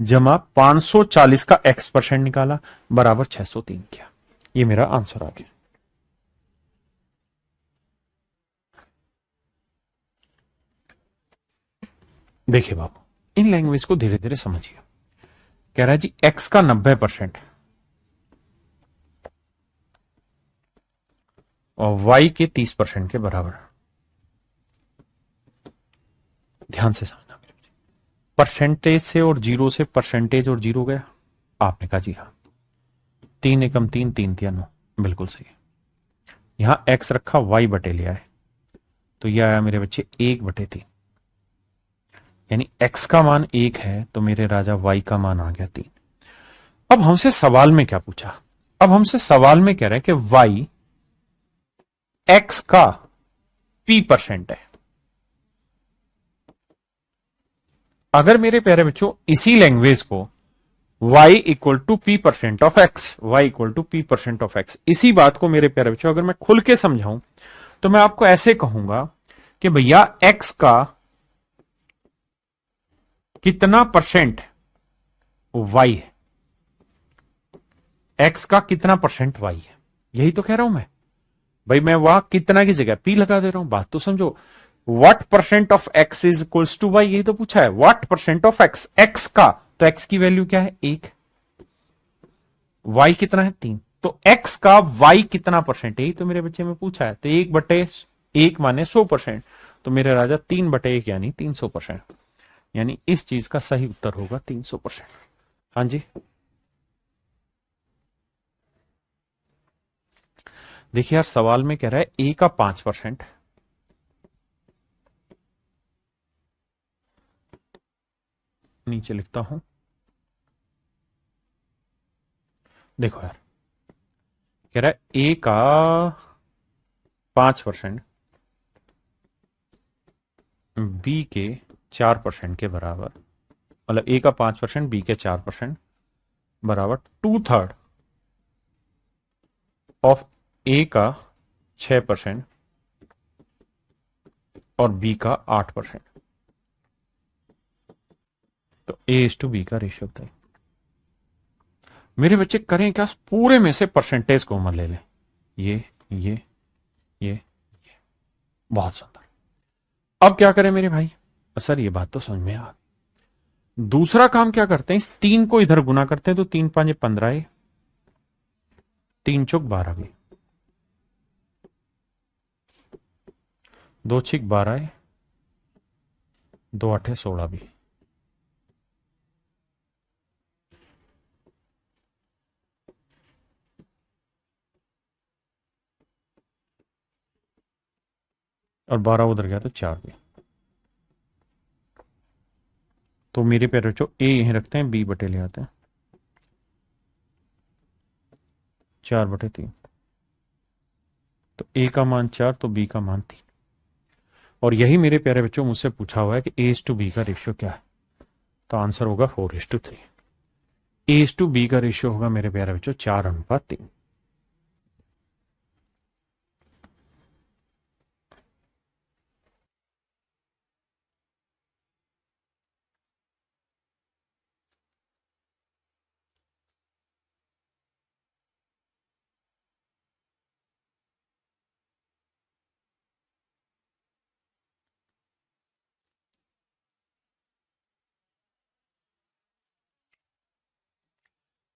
जमा 540 का x% निकाला, बराबर 603 किया। ये मेरा आंसर आ गया। देखिए बाबू, इन लैंग्वेज को धीरे धीरे समझिए। कह रहा है जी x का 90% और y के 30% के बराबर। ध्यान से समझना मेरे। परसेंटेज से और जीरो से परसेंटेज और जीरो गया। आपने कहा जी हाँ, 3 एकम 3, 3 तिया 9, बिल्कुल सही। यहां x रखा, y बटे लिया है, तो यह आया मेरे बच्चे 1/3। यानी x का मान 1 है, तो मेरे राजा y का मान आ गया 3। अब हमसे सवाल में क्या पूछा? अब हमसे सवाल में कह रहा है कि y x का p% है। अगर मेरे प्यारे बच्चों इसी लैंग्वेज को y equal to p% of x, y equal to p%ऑफ x, इसी बात को मेरे प्यारे बच्चों अगर मैं खुल के समझाऊं, तो मैं आपको ऐसे कहूंगा कि भैया x का कितना परसेंट y है, x का कितना परसेंट y है, यही तो कह रहा हूं मैं। भाई मैं वहां कितना की जगह p लगा दे रहा हूं, बात तो समझो। what% of x is equals to y, यही तो पूछा है। what%ऑफ x, x का, तो x की वैल्यू क्या है 1, y कितना है 3, तो x का y कितना परसेंट, यही तो मेरे बच्चे में पूछा है। तो 1/1 माने 100%, तो मेरे राजा 3/1 यानी 300%। यानी इस चीज का सही उत्तर होगा 300%। हाँ जी, देखिए यार, सवाल में कह रहा है ए का 5%, नीचे लिखता हूं। देखो यार, कह रहा है ए का 5% बी के 4% के बराबर, मतलब ए का 5% बी के 4% बराबर 2/3 ऑफ ए का 6% और बी का 8%। तो ए इज टू बी का रेशियो बताइए। मेरे बच्चे करें क्या, पूरे में से परसेंटेज कॉमन ले लें। ये ये ये बहुत सुंदर। अब क्या करें मेरे भाई? सर ये बात तो समझ में आ गई। दूसरा काम क्या करते हैं, इस 3 को इधर गुना करते हैं, तो 3 5 15, 3 चौक 12 भी, 2 6 12, 2 8 16 भी, और 12 उधर गया तो 4 भी। तो मेरे पैर बच्चों ए यहीं रखते हैं, बी बटे ले आते हैं, 4/3। तो ए का मान 4, तो बी का मान 3। और यही मेरे प्यारे बच्चों मुझसे पूछा हुआ है कि ए इज टू बी का रेशियो क्या है, तो आंसर होगा 4:3। ए इज टू बी का रेशियो होगा मेरे प्यारे बच्चों 4:3।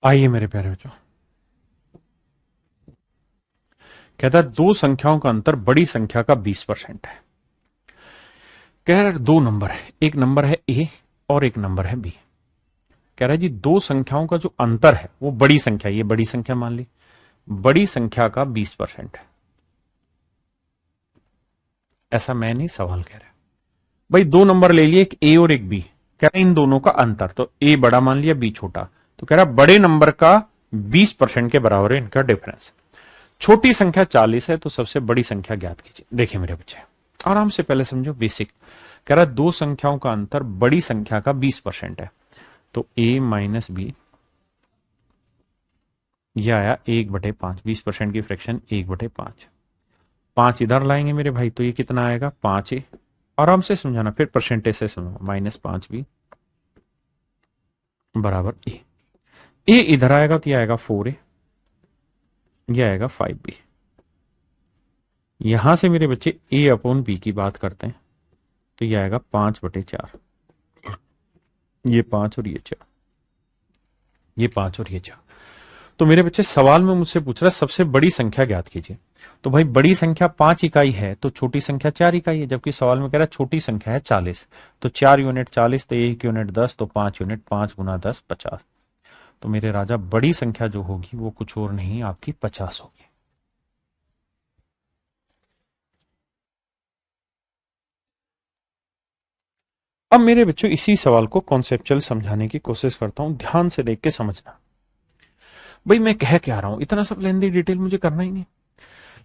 आइए मेरे प्यारे बच्चों, कहता है दो संख्याओं का अंतर बड़ी संख्या का 20% है। कह रहा है दो नंबर है, एक नंबर है ए और एक नंबर है बी। कह रहा है जी दो संख्याओं का जो अंतर है वो बड़ी संख्या, ये बड़ी संख्या मान ली, बड़ी संख्या का 20% है। ऐसा मैं नहीं, सवाल कह रहा है। भाई दो नंबर ले लिए, एक ए और एक बी। कह रहा है इन दोनों का अंतर, तो ए बड़ा मान लिया बी छोटा, तो कह रहा है बड़े नंबर का 20% के बराबर है इनका डिफरेंस। छोटी संख्या 40 है, तो सबसे बड़ी संख्या ज्ञात कीजिए। देखिए मेरे बच्चे, आराम से पहले समझो बेसिक। कह रहा है दो संख्याओं का अंतर बड़ी संख्या का 20% है, तो ए माइनस बी, यह आया 1/5। 20% की फ्रैक्शन 1/5। 5 इधर लाएंगे मेरे भाई, तो ये कितना आएगा 5a। आराम से समझाना, फिर परसेंटेज से समझो, -5b बराबर ए। ए इधर आएगा तो ये आएगा 4a, ये आएगा 5b। यहां से मेरे बच्चे ए अपॉन बी की बात करते हैं, तो ये आएगा 5/4। ये 5 और ये 4, ये 5 और ये 4। तो मेरे बच्चे सवाल में मुझसे पूछ रहा है सबसे बड़ी संख्या ज्ञात कीजिए। तो भाई बड़ी संख्या 5 इकाई है, तो छोटी संख्या 4 इकाई है, जबकि सवाल में कह रहा है छोटी संख्या है 40। तो 4 यूनिट 40, तो 1 यूनिट 10, तो 5 यूनिट, 5 गुना 10 50। तो मेरे राजा बड़ी संख्या जो होगी वो कुछ और नहीं, आपकी 50 होगी। अब मेरे बच्चों इसी सवाल को कॉन्सेप्चुअल समझाने की कोशिश करता हूं, ध्यान से देख के समझना। भाई मैं कह क्या रहा हूं, इतना सब लेंदी डिटेल मुझे करना ही नहीं।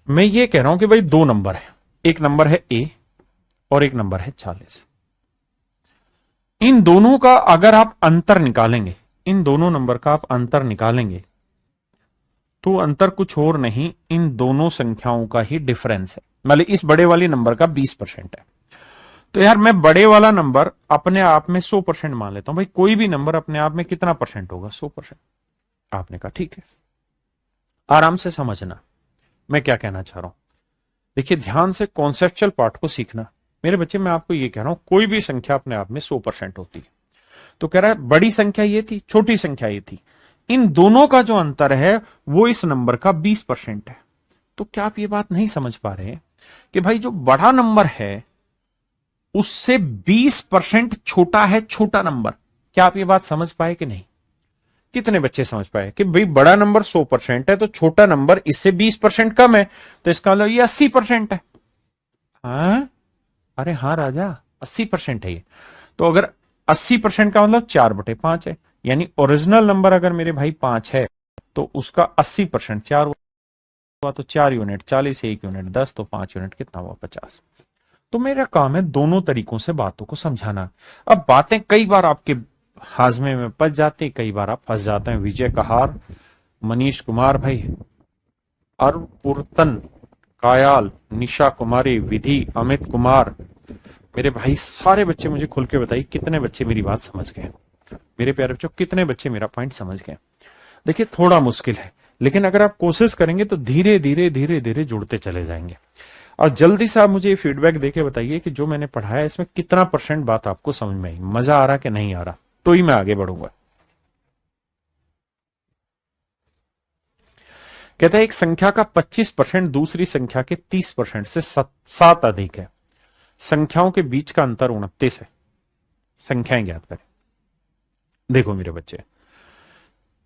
मैं ये कह रहा हूं कि भाई दो नंबर है, एक नंबर है ए और एक नंबर है 40। इन दोनों का अगर आप अंतर निकालेंगे, इन दोनों नंबर का आप अंतर निकालेंगे, तो अंतर कुछ और नहीं, इन दोनों संख्याओं का ही डिफरेंस है। मतलब इस बड़े वाले नंबर का 20% है। तो यार मैं बड़े वाला नंबर अपने आप में 100% मान लेता हूं। भाई कोई भी नंबर अपने आप में कितना परसेंट होगा, 100%। आपने कहा ठीक है। आराम से समझना मैं क्या कहना चाह रहा हूं। देखिए ध्यान से कॉन्सेप्चुअल पार्ट को सीखना। मेरे बच्चे मैं आपको ये कह रहा हूं, कोई भी संख्या अपने आप में 100% होती है। तो कह रहा है बड़ी संख्या ये थी, छोटी संख्या ये थी, इन दोनों का जो अंतर है वो इस नंबर का 20% है। तो क्या आप ये बात नहीं समझ पा रहे हैं कि भाई जो बड़ा नंबर है उससे 20% छोटा है छोटा नंबर? क्या आप ये बात समझ पाए कि नहीं? कितने बच्चे समझ पाए कि भाई बड़ा नंबर 100% है, तो छोटा नंबर इससे 20% कम है, तो इसका मतलब ये 80% है। हाँ, अरे हाँ राजा, 80% है ये। तो अगर 80% का मतलब 4/5 है, यानी ओरिजिनल नंबर अगर मेरे भाई 5 है, तो उसका 80% 4 हुआ, तो 4 यूनिट 40, 1 यूनिट 10, तो 5 यूनिट कितना हुआ 50। तो मेरा काम है दोनों तरीकों से बातों को समझाना। अब बातें कई बार आपके हाजमे में पच जाती, कई बार आप फंस जाते हैं। विजय कहार, मनीष कुमार भाई, अरुपुरतन, कायाल, निशा कुमारी, विधि, अमित कुमार, मेरे भाई सारे बच्चे मुझे खुल के बताइए कितने बच्चे मेरी बात समझ गए। मेरे प्यारे बच्चों कितने बच्चे मेरा पॉइंट समझ गए? देखिए थोड़ा मुश्किल है, लेकिन अगर आप कोशिश करेंगे तो धीरे धीरे धीरे धीरे जुड़ते चले जाएंगे। और जल्दी से आप मुझे फीडबैक देके बताइए कि जो मैंने पढ़ाया इसमें कितना परसेंट बात आपको समझ में आई, मजा आ रहा कि नहीं आ रहा, तो ही मैं आगे बढ़ूंगा। कहता है एक संख्या का 25% दूसरी संख्या के 30% से सात अधिक है। संख्याओं के बीच का अंतर 29 है। संख्याएं ज्ञात करें। देखो मेरे बच्चे,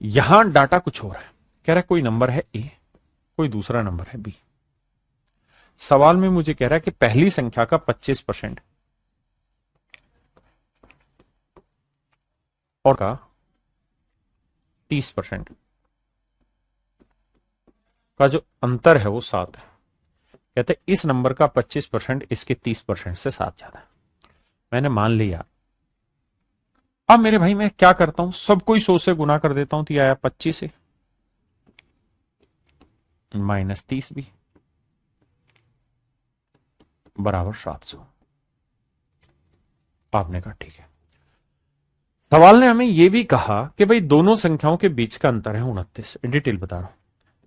यहां डाटा कुछ और है। कह रहा है कोई नंबर है ए, कोई दूसरा नंबर है बी। सवाल में मुझे कह रहा है कि पहली संख्या का 25% और का 30% का जो अंतर है वो 7 है। कहते हैं इस नंबर का 25% इसके 30% से 7 ज्यादा है। मैंने मान लिया। अब मेरे भाई मैं क्या करता हूं, सबको ही 100 से गुना कर देता हूं, तो ये आया 25 से -30 भी बराबर 700। आपने कहा ठीक है। सवाल ने हमें यह भी कहा कि भाई दोनों संख्याओं के बीच का अंतर है 29। डिटेल बता रहा हूं।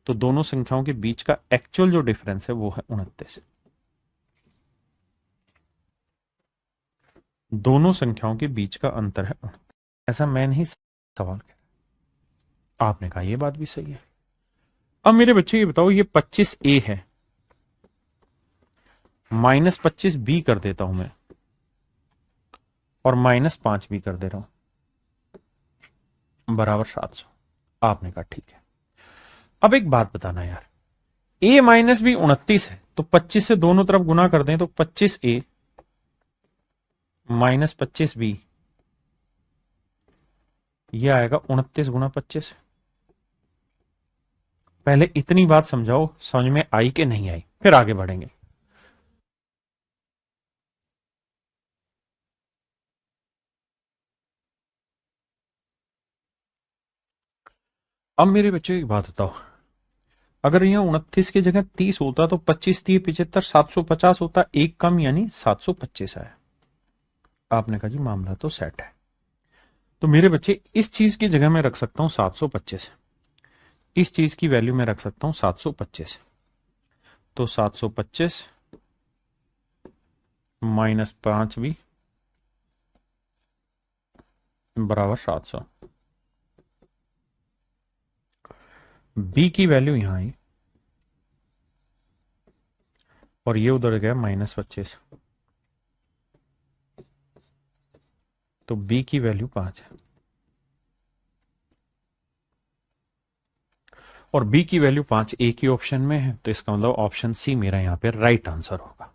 तो दोनों संख्याओं के बीच का एक्चुअल जो डिफरेंस है वो है 29। दोनों संख्याओं के बीच का अंतर है 29। ऐसा मैं नहीं, सवाल आपने कहा ये बात भी सही है। अब मेरे बच्चे ये बताओ, ये 25A है, -25B कर देता हूं मैं, और -5 भी कर दे रहा हूं, बराबर 700। आपने कहा ठीक है। अब एक बात बताना यार, A माइनस बी 29 है, तो 25 से दोनों तरफ गुना कर दें तो 25A माइनस 25B, ये आएगा 29 गुना 25। पहले इतनी बात समझाओ, समझ में आई कि नहीं आई, फिर आगे बढ़ेंगे। अब मेरे बच्चे एक बात बताओ, अगर यहां 29 की जगह 30 होता तो 25 30 75 750 होता, एक कम यानी 725 आया। आपने कहा जी मामला तो सेट है। तो मेरे बच्चे इस चीज की जगह में रख सकता हूं 725, इस चीज की वैल्यू में रख सकता हूं 725, तो 725 -5 भी बराबर 700। बी की वैल्यू यहां आई और ये उधर गया -25, तो बी की वैल्यू 5 है, और बी की वैल्यू 5 ए की ऑप्शन में है, तो इसका मतलब ऑप्शन सी मेरा यहां पे राइट आंसर होगा।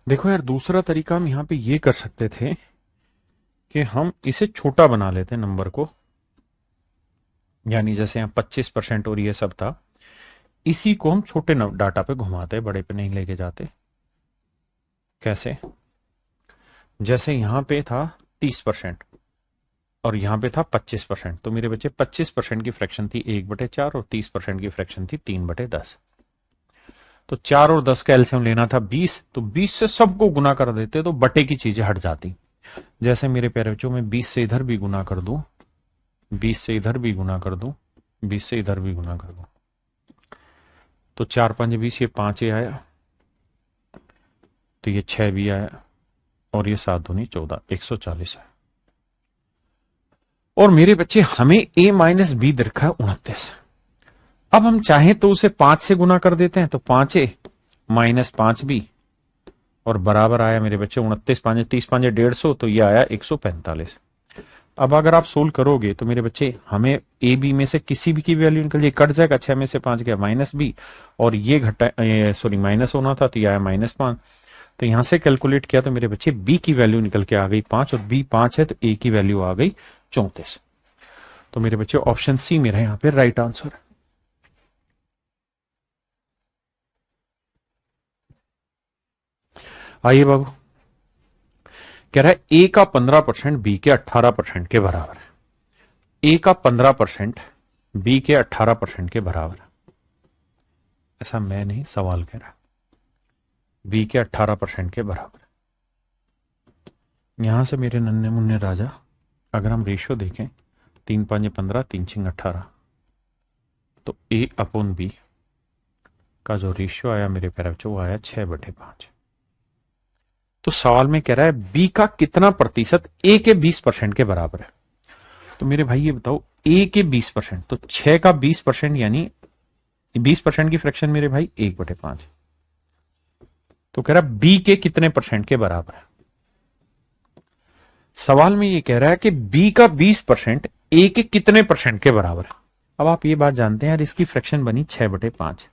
देखो यार, दूसरा तरीका हम यहां पे ये कर सकते थे कि हम इसे छोटा बना लेते नंबर को, यानी जैसे यहां 25% और ये सब था, इसी को हम छोटे डाटा पे घुमाते, बड़े पे नहीं लेके जाते। कैसे? जैसे यहां पे था 30% और यहां पे था 25%, तो मेरे बच्चे 25% की फ्रैक्शन थी 1/4 और 30% की फ्रैक्शन थी 3/10। तो 4 और 10 का एलसीएम लेना था 20, तो 20 से सबको गुना कर देते तो बटे की चीजें हट जाती। जैसे मेरे प्यारे बच्चों, मैं 20 से इधर भी गुना कर दूं, 20 से इधर भी गुना कर दूं, 20 से इधर भी गुना कर दूं, तो 4 5 20, ये 5 आया, तो ये 6 भी आया, और ये 7 दूनी 14, 140 है। और मेरे बच्चे हमें a माइनस बी दे रखा है 29। अब हम चाहें तो उसे 5 से गुना कर देते हैं, तो 5a -5b, और बराबर आया मेरे बच्चे 29 5 30 5 150, तो ये आया 145। अब अगर आप सोल्व करोगे तो मेरे बच्चे हमें ए बी में से किसी भी की वैल्यू निकल जाए, कट जाएगा, 6 में से 5 गया -b, और ये घटा सॉरी माइनस होना था, तो ये आया -5। तो यहां से कैलकुलेट किया तो मेरे बच्चे बी की वैल्यू निकल के आ गई 5, और बी 5 है तो ए की वैल्यू आ गई 34। तो मेरे बच्चे ऑप्शन सी मेरा यहां पे राइट आंसर है। आइए बाबू, कह रहा है ए का 15% बी के 18% के बराबर है। ए का 15% बी के 18% के बराबर है, ऐसा मैं नहीं, सवाल कह रहा है। बी के 18% के बराबर है। यहां से मेरे नन्हे मुन्ने राजा, अगर हम रेशियो देखें 3 5 15 3 6 18, तो ए अपॉन बी का जो रेशियो आया मेरे प्यारे बच्चों, वो आया 6/5। तो सवाल में कह रहा है बी का कितना प्रतिशत ए के 20% के बराबर है। तो मेरे भाई ये बताओ, ए के 20%, तो 6 का 20% यानी 20% की फ्रैक्शन मेरे भाई 1/5। तो कह रहा है बी के कितने परसेंट के बराबर है। सवाल में ये कह रहा है कि बी का 20% ए के कितने परसेंट के बराबर है। अब आप ये बात जानते हैं यार, इसकी फ्रैक्शन बनी 6/5।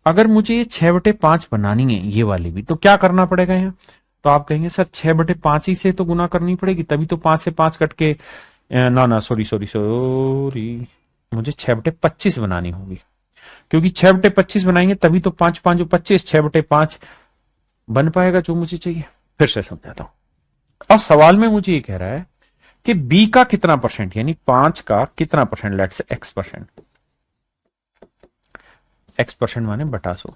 अगर मुझे ये 6/5 बनानी है, ये वाली भी, तो क्या करना पड़ेगा यहाँ? तो आप कहेंगे सर 6/5 ही से तो गुना करनी पड़ेगी, तभी तो 5 से 5 कट के, ना ना सॉरी सॉरी सॉरी, मुझे 6/25 बनानी होगी, क्योंकि 6/25 बनाएंगे तभी तो 5 5 25, 6/5 बन पाएगा जो मुझे चाहिए। फिर से समझाता हूं। और सवाल में मुझे ये कह रहा है कि बी का कितना परसेंट, यानी 5 का कितना परसेंट, लेट से x%, x% माने बटा 100,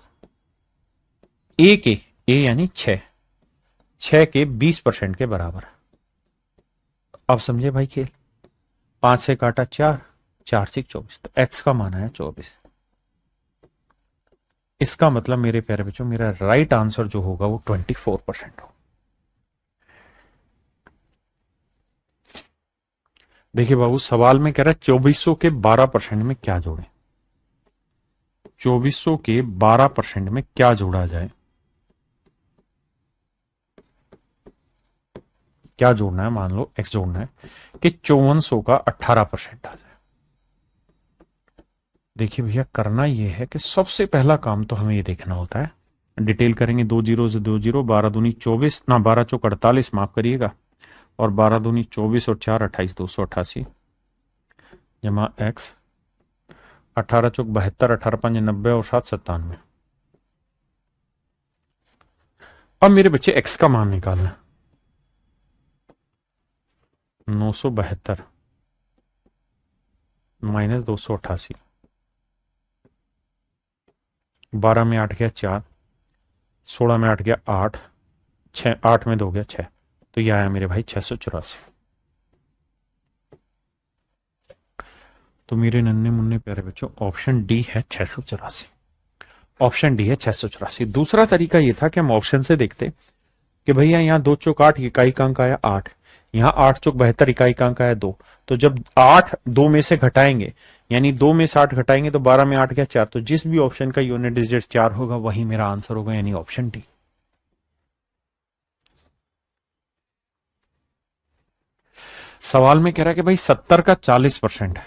ए के, ए यानी 6 के 20% के बराबर। अब समझे भाई खेल, 5 से काटा 4, 4 से 24, तो x का मान है 24। इसका मतलब मेरे प्यारे बच्चों, मेरा राइट आंसर जो होगा वो 24% होगा। देखिए बाबू, सवाल में कह रहा है 2400 के 12% में क्या जोड़े। 2400 के 12% में क्या जोड़ा जाए, क्या जोड़ना है। मान लो x जोड़ना है कि 5400 का 18% आ जाए। देखिए भैया, करना यह है कि सबसे पहला काम तो हमें ये देखना होता है, डिटेल करेंगे। 2 जीरो से 2 जीरो, 12 दूनी 24, ना 12 चौक 48, माफ करिएगा, और 12 दूनी 24 और 4 28, 288 जमा x, 18 चौक 72, 18 5 90 और 7 97। अब मेरे बच्चे x का मान निकालना है। 972 माइनस 288, 12 में 8 गया 4, 16 में 8 गया 8, 6 8 में 2 गया 6, तो यह आया मेरे भाई 684। तो मेरे नन्हे मुन्ने प्यारे बच्चों, ऑप्शन डी है 684। ऑप्शन डी है 684। दूसरा तरीका यह था कि हम ऑप्शन से देखते कि भैया यहाँ 2 चौक 8 इकाई का अंक आया 8, यहाँ 8 चौक 72 इकाई का अंक आया 2, तो जब 8 2 में से घटाएंगे, यानी 2 में से 8 घटाएंगे तो 12 में 8 गया 4, तो जिस भी ऑप्शन का यूनिट डिजिट 4 होगा वही मेरा आंसर होगा, यानी ऑप्शन डी। सवाल में कह रहा है कि भाई 70 का 40% है,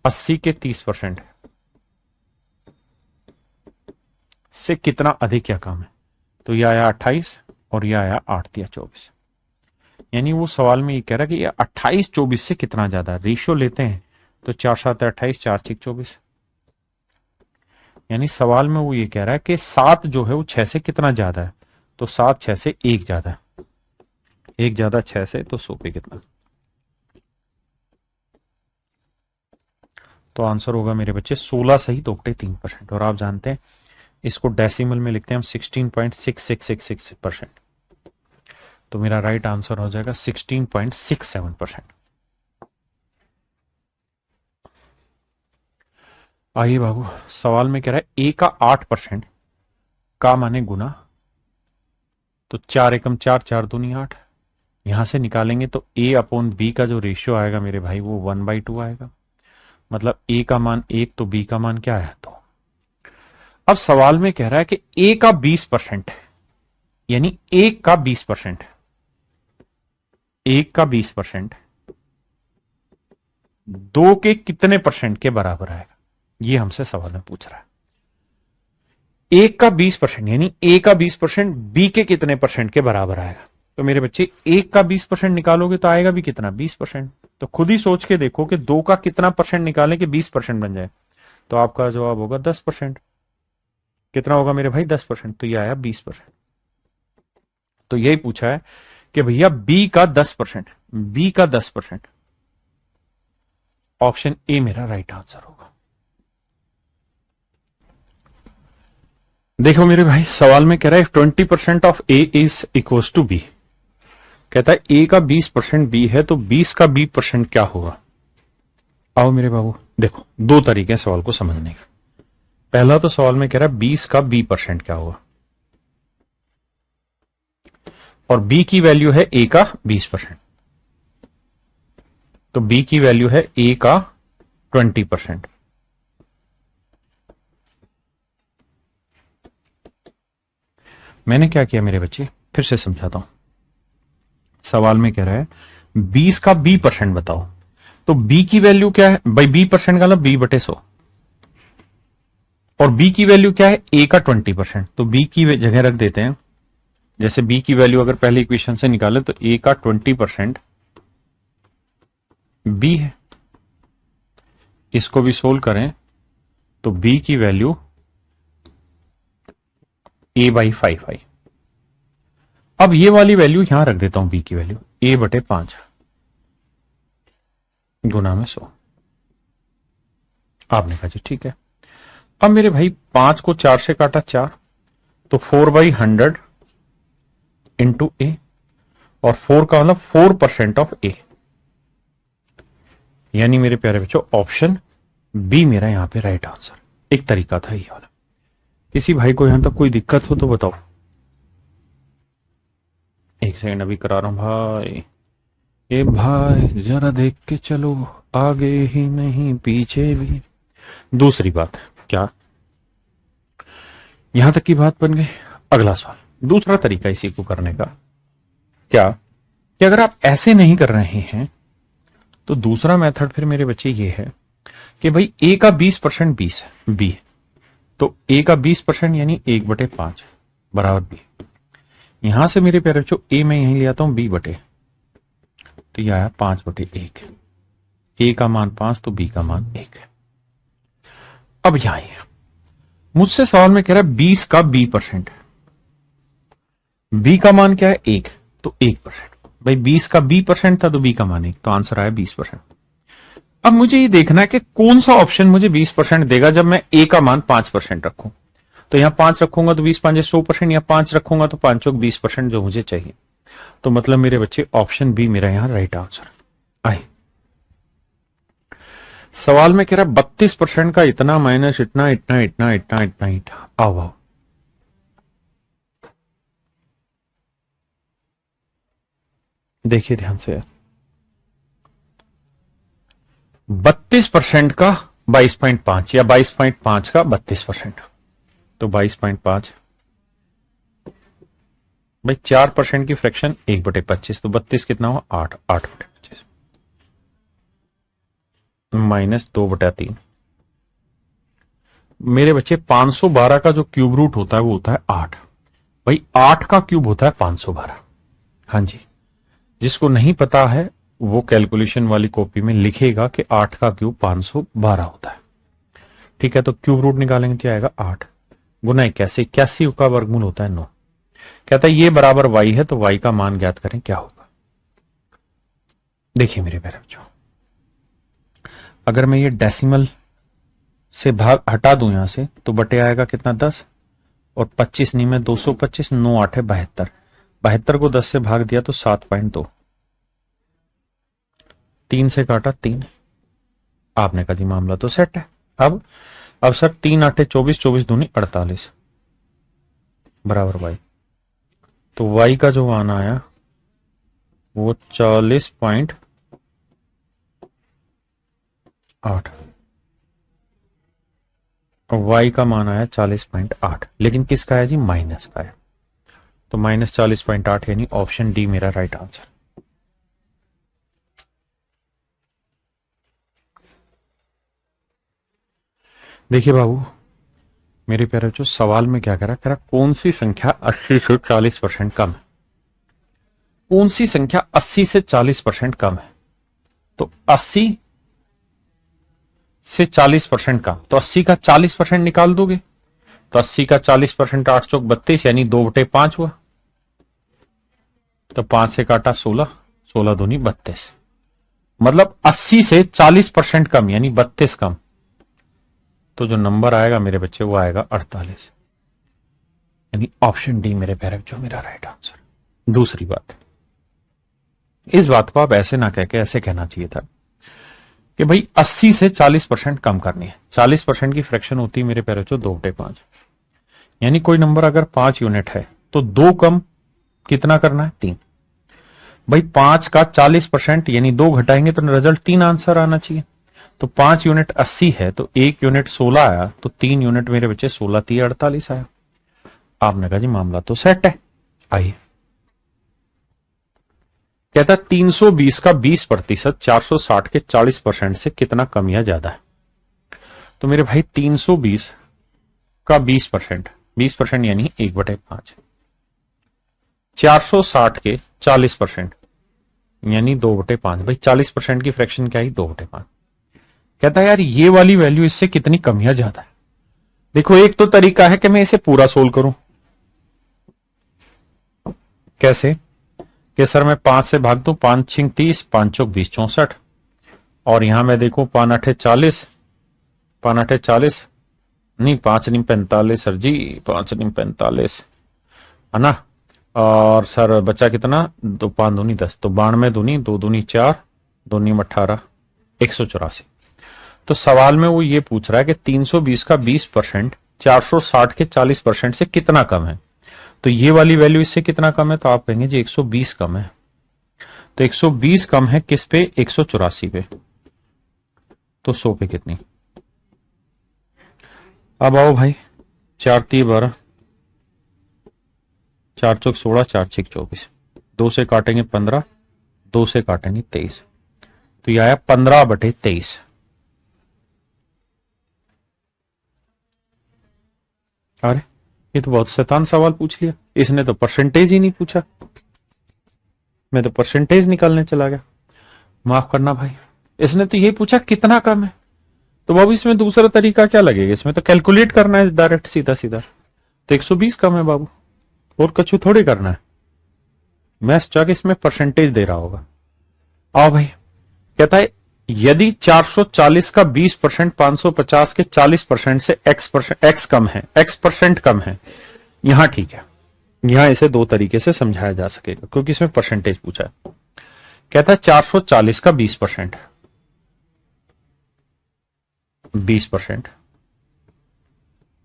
80 के 30% से कितना अधिक या कम है। तो यह आया 28 और यह आया 8 या 24, यानी वो सवाल में ये कह रहा है कि ये 28 24 से कितना ज्यादा है। रेशियो लेते हैं तो 4 7 28, 4 6 24, यानी सवाल में वो ये कह रहा है कि 7 जो है वो 6 से कितना ज्यादा है, तो 7 6 से 1 ज्यादा है, 1 ज्यादा 6 से, तो 100 पे कितना। तो आंसर होगा मेरे बच्चे 16 सही 2.3%। और आप जानते हैं इसको डेसिमल में लिखते हैं हम 16.6666%। तो मेरा राइट आंसर हो जाएगा 16.67%। आइए बाबू, सवाल में कह रहा है a का 8% का माने गुना, तो 4 एकम 4, 4 दूनी 8, यहां से निकालेंगे तो a अपॉन b का जो रेशियो आएगा मेरे भाई वो 1/2 आएगा। मतलब a का मान 1 तो b का मान क्या है 2। अब सवाल में कह रहा है कि a का 20%, यानी 1 का 20%, 1 का 20% 2 के कितने परसेंट के बराबर आएगा, ये हमसे सवाल में पूछ रहा है। 1 का 20% यानी a का 20% b के कितने परसेंट के बराबर आएगा। तो मेरे बच्चे 1 का 20% निकालोगे तो आएगा भी कितना 20%। तो खुद ही सोच के देखो कि 2 का कितना परसेंट निकालें कि 20% बन जाए। तो आपका जवाब होगा 10%। कितना होगा मेरे भाई 10%, तो ये आया 20%। तो यही पूछा है कि भैया b का 10%, b का 10%, ऑप्शन ए मेरा राइट आंसर होगा। देखो मेरे भाई, सवाल में कह रहा है 20% of A is equals to B. कहता है ए का 20% बी है तो 20 का b% क्या होगा। आओ मेरे बाबू, देखो दो तरीके हैं सवाल को समझने के। पहला तो सवाल में कह रहा है 20 का b% क्या होगा, और b की वैल्यू है a का 20%, तो b की वैल्यू है a का 20%। मैंने क्या किया मेरे बच्चे, फिर से समझाता हूं। सवाल में कह रहा है 20 का b% बताओ, तो b की वैल्यू क्या है भाई, b% का मतलब b/100, और b की वैल्यू क्या है a का 20%, तो b की जगह रख देते हैं। जैसे b की वैल्यू अगर पहले इक्वेशन से निकाले तो a का 20% b है, इसको भी सोल्व करें तो b की वैल्यू a/5 आई। अब ये वाली वैल्यू यहां रख देता हूं, b की वैल्यू a/5 गुना में 100। आपने कहा जी ठीक है। अब मेरे भाई 5 को 4 से काटा 4, तो 4/100 इंटू ए, और 4 का मतलब 4% ऑफ ए, यानी मेरे प्यारे बच्चों ऑप्शन बी मेरा यहां पे राइट आंसर। एक तरीका था ये वाला। किसी भाई को यहां तक कोई दिक्कत हो तो बताओ। एक सेकंड अभी करा रहा हूं भाई। ए भाई जरा देख के चलो, आगे ही नहीं पीछे भी। दूसरी बात क्या, यहां तक की बात बन गई। अगला सवाल, दूसरा तरीका इसी को करने का क्या, कि अगर आप ऐसे नहीं कर रहे हैं तो दूसरा मेथड फिर मेरे बच्चे ये है कि भाई ए का 20% 20 है, बी, तो ए का 20% यानी 1/5 बराबर बी। यहां से मेरे प्यारे बच्चों ए मैं यहीं ले आता हूं बी बटे, तो यह आया 5/1। ए का मान 5 तो बी का मान 1 है। अब यहां मुझसे सवाल में कह रहा है 20 का B%, बी का मान क्या है 1, तो 1%। भाई 20 का B% था तो बी का मान 1, तो आंसर आया 20%। अब मुझे ये देखना है कि कौन सा ऑप्शन मुझे 20% देगा जब मैं ए का मान 5% रखूं। तो यहां 5 रखूंगा तो 20 5 100%, या 5 रखूंगा तो 5 20% जो मुझे चाहिए। तो मतलब मेरे बच्चे ऑप्शन बी मेरा यहां राइट आंसर आए। सवाल में कह रहा 32% का इतना माइनस इतना इतना इतना इतना इतना इतना, आओ आओ देखिए ध्यान से, 32% का 22.5 या 22.5 का 32%, तो 22.5 भाई 4% की फ्रैक्शन 1/25, तो 32 कितना हुआ 8, 8/25 माइनस 2/3। मेरे बच्चे 512 का जो क्यूब रूट होता है वो होता है 8। भाई 8 का क्यूब होता है 512। हाँ जी, जिसको नहीं पता है वो कैलकुलेशन वाली कॉपी में लिखेगा कि 8 का क्यूब 512 होता है। ठीक है, तो क्यूब रूट निकालेंगे क्या आएगा 8 गुना 81, 81 का वर्गमूल होता है 9। कहता है ये बराबर y है, तो y का मान ज्ञात करें क्या होगा। देखिए मेरे प्यारे बच्चों, अगर मैं ये डेसिमल से भाग हटा दूं यहां से, तो बटे आएगा कितना 10, और 25 नहीं में 225, 9 8 है 72, 72 को 10 से भाग दिया तो 7.2, 3 से काटा 3। आपने कहा जी मामला तो सेट है। अब सर 3 8 24, 24 दूनी 48 बराबर y, तो y का जो मान आया वो 40.8, y का मान आया 40.8, लेकिन किसका है जी माइनस का है, तो माइनस 40.8 यानी ऑप्शन डी मेरा राइट आंसर। देखिए बाबू मेरे प्यारे बच्चों, सवाल में क्या करा, कौन सी संख्या 80 से 40% कम है, कौन सी संख्या 80 से 40% कम है। तो 80 से 40% कम, तो 80 का 40% निकाल दोगे, तो 80 का 40% 8 चौक 32 यानी 2/5 हुआ, तो 5 से काटा 16, 16 दूनी 32, मतलब 80 से 40% कम यानी 32 कम, तो जो नंबर आएगा मेरे बच्चे वो आएगा 48, यानी ऑप्शन डी मेरे प्यारे बच्चों मेरा राइट आंसर। दूसरी बात, इस बात को आप ऐसे ना कह के ऐसे कहना चाहिए था कि भाई 80 से 40% कम करनी है। 40% की फ्रैक्शन होती है मेरे प्यारे बच्चों 2/5, यानी कोई नंबर अगर 5 यूनिट है तो 2 कम कितना करना है 3। भाई 5 का 40% यानी 2 घटाएंगे तो रिजल्ट 3 आंसर आना चाहिए। तो 5 यूनिट 80 है तो 1 यूनिट 16 आया, तो 3 यूनिट मेरे बच्चे 16 3 48 आया। आपने कहा जी मामला तो सेट है। आइए, कहता 320 का 20% 460 के 40% से कितना कम या ज्यादा है। तो मेरे भाई 320 का 20% यानी 1/5, 460 के 40% यानी 2/5। भाई 40% की फ्रैक्शन क्या है 2/5। कहता है यार ये वाली वैल्यू इससे कितनी कम या ज्यादा है। देखो एक तो तरीका है कि मैं इसे पूरा सोल्व करूं, कैसे कि सर मैं 5 से भाग दूं, 5 6 30, 5 चौक 20 64, और यहां मैं देखूं 5 8 40, 5 8 40 नहीं 5 नहीं 45 सर जी, 5 नहीं 45 है ना, और सर बचा कितना 2 5 दूनी 10, तो 92 दूनी 2 दूनी 4, 2 नी 18, 184। तो सवाल में वो ये पूछ रहा है कि 320 का 20% 460 के 40% से कितना कम है। तो ये वाली वैल्यू इससे कितना कम है, तो आप कहेंगे जी 120 कम है। तो 120 कम है किस पे, 184 पे। तो 100 पे कितनी। अब आओ भाई, 4 3 12, 4 चौक 16, 4 6 24, 2 से काटेंगे 15, 2 से काटेंगे 23, तो यह आया 15/23। अरे ये तो बहुत शैतान सवाल पूछ लिया, इसने तो परसेंटेज ही नहीं पूछा, मैं तो परसेंटेज निकालने चला गया। माफ करना भाई, इसने तो यही पूछा कितना कम है। तो बाबू इसमें दूसरा तरीका क्या लगेगा, इसमें तो कैलकुलेट करना है डायरेक्ट सीधा सीधा। तो 120 कम है बाबू, और कछु थोड़ी करना है, मैथ्स जाके इसमें परसेंटेज दे रहा होगा। आओ भाई, कहता है यदि 440 का 20%, 550 के 40% से एक्स कम है, x% कम है। यहां ठीक है, यहां इसे दो तरीके से समझाया जा सकेगा क्योंकि इसमें परसेंटेज पूछा है। कहता है 440 का 20%, 20%,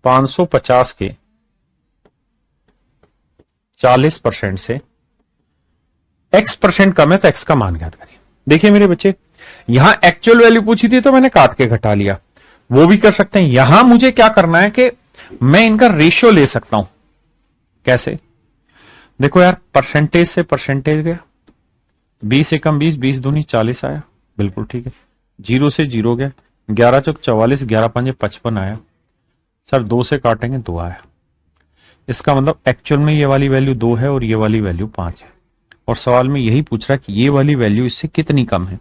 550 के 40% से x% कम है, तो x का मान ज्ञात करिए। देखिए मेरे बच्चे, यहां एक्चुअल वैल्यू पूछी थी तो मैंने काट के घटा लिया, वो भी कर सकते हैं। यहां मुझे क्या करना है कि मैं इनका रेशियो ले सकता हूं। कैसे, देखो यार, परसेंटेज से परसेंटेज गया, 20 से कम 20, 20 दूनी 40 आया, बिल्कुल ठीक है। 0 से 0 गया, 11 चौक 44, 11 पंजे 55 आया। सर 2 से काटेंगे 2 आया। इसका मतलब एक्चुअल में ये वाली वैल्यू 2 है और ये वाली वैल्यू 5 है, और सवाल में यही पूछ रहा है कि ये वाली वैल्यू इससे कितनी कम है।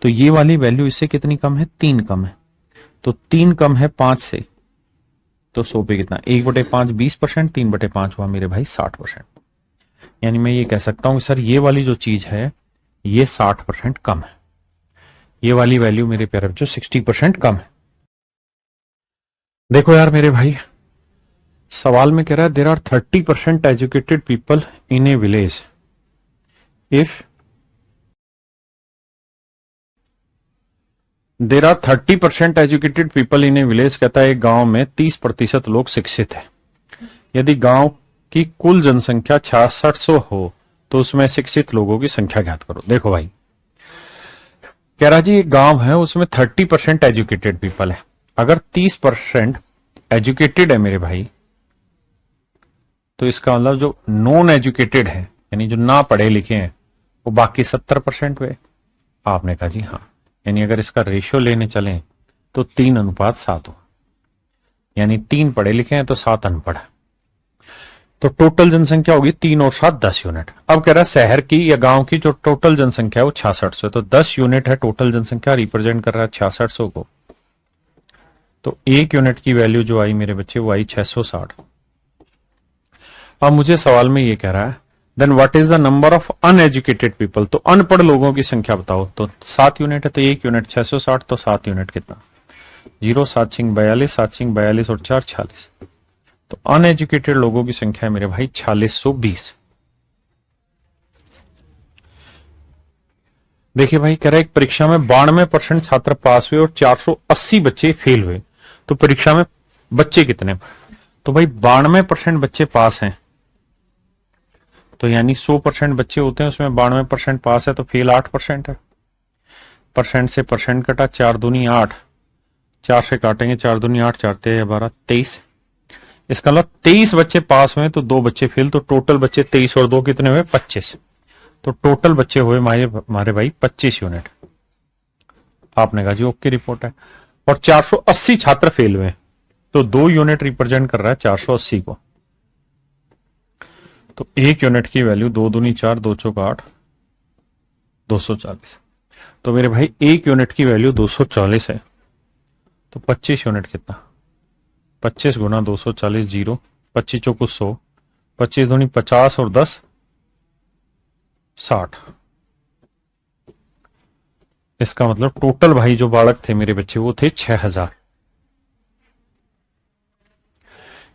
तो ये वाली वैल्यू इससे कितनी कम है, 3 कम है। तो 3 कम है 5 से, तो 100 पे कितना, 1/5 20%, 3/5 हुआ मेरे भाई 60%। यानी मैं ये कह सकता हूं कि सर ये वाली जो चीज है ये 60% कम है, ये वाली वैल्यू मेरे प्यारे बच्चों 60% कम है। देखो यार मेरे भाई, सवाल में कह रहा है there are 30% educated people in a village if there are 30% educated people in a village. कहता है एक गांव में 30% लोग शिक्षित हैं। यदि गांव की कुल जनसंख्या 6600 हो तो उसमें शिक्षित लोगों की संख्या ज्ञात करो। देखो भाई, कह रहा जी एक गांव है उसमें 30% एजुकेटेड पीपल है। अगर 30% एजुकेटेड है मेरे भाई, तो इसका मतलब जो नॉन एजुकेटेड है यानी जो ना पढ़े लिखे हैं वो बाकी 70% हुए। आपने कहा जी हाँ, यानी अगर इसका रेशियो लेने चलें तो 3:7 हो, यानी 3 पढ़े लिखे हैं तो 7 अनपढ़। तो टोटल जनसंख्या होगी 3 और 7 10 यूनिट। अब कह रहा है शहर की या गांव की जो टोटल जनसंख्या है वो 6600 है, तो 10 यूनिट है टोटल जनसंख्या, रिप्रेजेंट कर रहा है 6600 को। तो 1 यूनिट की वैल्यू जो आई मेरे बच्चे वो आई 660। अब मुझे सवाल में ये कह रहा है then what is the number of uneducated people, तो अनपढ़ लोगों की संख्या बताओ। तो 7 यूनिट है, तो 1 यूनिट 660, तो 7 यूनिट कितना, 0 7 6 42, 7 6 42 और 4 46। तो अनएजुकेटेड लोगों की संख्या है मेरे भाई 4620। देखिए भाई, कह रहा है एक परीक्षा में 92% छात्र पास हुए और 480 बच्चे फेल हुए, तो परीक्षा में बच्चे कितने। तो भाई 92% बच्चे पास हैं, तो यानी 100% बच्चे होते हैं उसमें 92% पास है, तो फेल 8% है। परसेंट से परसेंट कटा, 4 दूनी 8, 4 से काटेंगे 4 दूनी 8, 4 तेरह 12 23। इसका मतलब 23 बच्चे पास हुए तो 2 बच्चे फेल, तो टोटल बच्चे 23 और 2 कितने हुए 25। तो टोटल बच्चे हुए हमारे भाई 25 यूनिट। आपने कहा जी ओके रिपोर्ट है। और 480 छात्र फेल हुए, तो 2 यूनिट रिप्रेजेंट कर रहा है 480 को। तो 1 यूनिट की वैल्यू 2 दूनी 4, 2 चौक 8, 240। तो मेरे भाई 1 यूनिट की वैल्यू 240 है, तो 25 यूनिट कितना, 25 गुना 240 0, 25 चौको 100, 25 दूनी 50 और 10 60। इसका मतलब टोटल भाई जो बालक थे मेरे बच्चे वो थे 6000।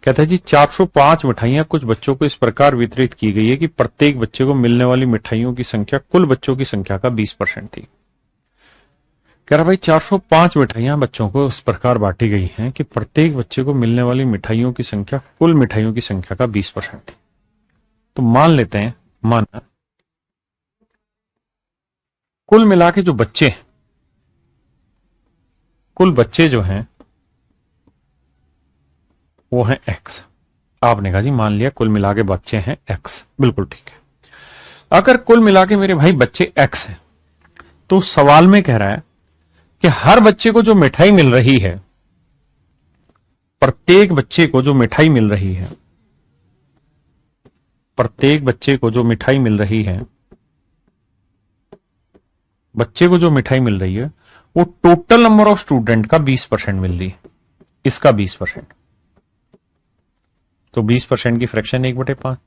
कहता है जी 405 मिठाइयां कुछ बच्चों को इस प्रकार वितरित की गई है कि प्रत्येक बच्चे को मिलने वाली मिठाइयों की संख्या कुल बच्चों की संख्या का 20% थी। कह रहा भाई 405 मिठाइयां बच्चों को इस प्रकार बांटी गई हैं कि प्रत्येक बच्चे को मिलने वाली मिठाइयों की संख्या कुल मिठाइयों की संख्या का 20% थी। तो मान लेते हैं, माना कुल मिला के जो बच्चे, कुल बच्चे जो हैं वो हैं एक्स। आपने कहा जी मान लिया कुल मिला के बच्चे हैं एक्स, बिल्कुल ठीक है। अगर कुल मिला के मेरे भाई बच्चे एक्स हैं, तो सवाल में कह रहा है कि हर बच्चे को जो मिठाई मिल रही है, प्रत्येक बच्चे को जो मिठाई मिल रही है, प्रत्येक बच्चे को जो मिठाई मिल रही है, बच्चे को जो मिठाई मिल रही है वो टोटल नंबर ऑफ स्टूडेंट का 20% मिल रही है, इसका 20%। तो 20% की फ्रैक्शन 1/5,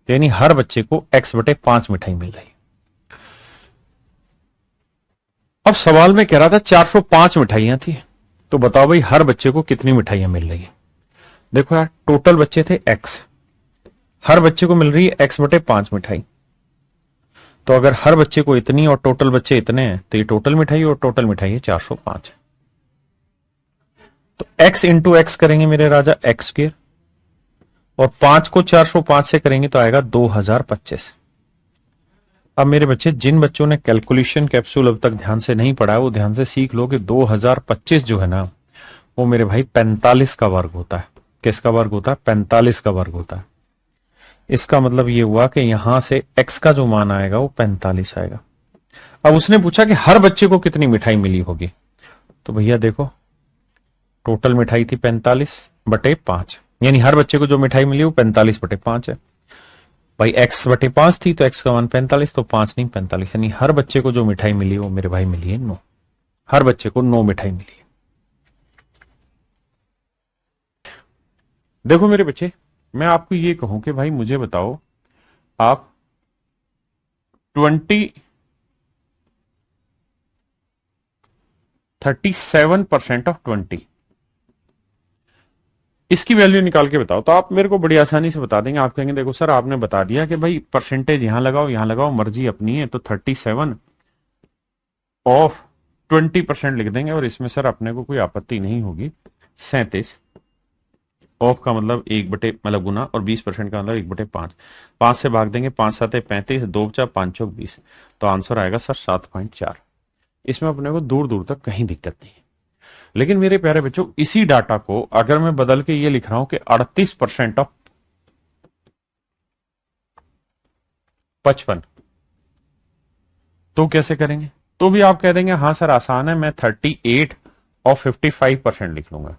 यानी हर बच्चे को x/5 मिठाई मिल रही है। अब सवाल में कह रहा था 405 मिठाइयां थी, तो बताओ भाई हर बच्चे को कितनी मिठाइयां मिल रही है। देखो यार, टोटल बच्चे थे x, हर बच्चे को मिल रही है x/5 मिठाई। तो अगर हर बच्चे को इतनी और टोटल बच्चे इतने हैं, तो ये टोटल मिठाई और टोटल मिठाई है 405। तो x इंटू एक्स करेंगे मेरे राजा x², और 5 को 405 से करेंगे तो आएगा 2025। अब मेरे बच्चे, जिन बच्चों ने कैलकुलेशन कैप्सूल अब तक ध्यान से नहीं पढ़ा है, वो ध्यान से सीख लो कि 2025 जो है ना, वो मेरे भाई 45 का वर्ग होता है। किसका वर्ग होता है? 45 का वर्ग होता है। इसका मतलब ये हुआ कि यहां से x का जो मान आएगा वो 45 आएगा। अब उसने पूछा कि हर बच्चे को कितनी मिठाई मिली होगी, तो भैया देखो टोटल मिठाई थी 45/5, यानी हर बच्चे को जो मिठाई मिली वो 45/5 है। भाई x/5 थी तो x का मान 45, तो 5 नहीं 45, यानी हर बच्चे को जो मिठाई मिली वो मेरे भाई मिली है 9। हर बच्चे को 9 मिठाई मिली है। देखो मेरे बच्चे, मैं आपको ये कहूं कि भाई मुझे बताओ, आप 37% ऑफ 20 इसकी वैल्यू निकाल के बताओ, तो आप मेरे को बड़ी आसानी से बता देंगे। आप कहेंगे देखो सर आपने बता दिया कि भाई परसेंटेज यहां लगाओ, मर्जी अपनी है, तो 37 ऑफ 20% लिख देंगे, और इसमें सर अपने को कोई आपत्ति नहीं होगी। 37 ऑफ का मतलब 1 मतलब गुना, और 20% का मतलब 1/5। 5 से भाग देंगे, 5 7 35, 2 4 5 चौक 20, तो आंसर आएगा सर 7.4। इसमें अपने को दूर दूर तक कहीं दिक्कत नहीं है। लेकिन मेरे प्यारे बच्चों, इसी डाटा को अगर मैं बदल के ये लिख रहा हूं कि 38% ऑफ 55, तो कैसे करेंगे? तो भी आप कह देंगे हाँ सर आसान है, मैं 38 और 55% लिख लूंगा।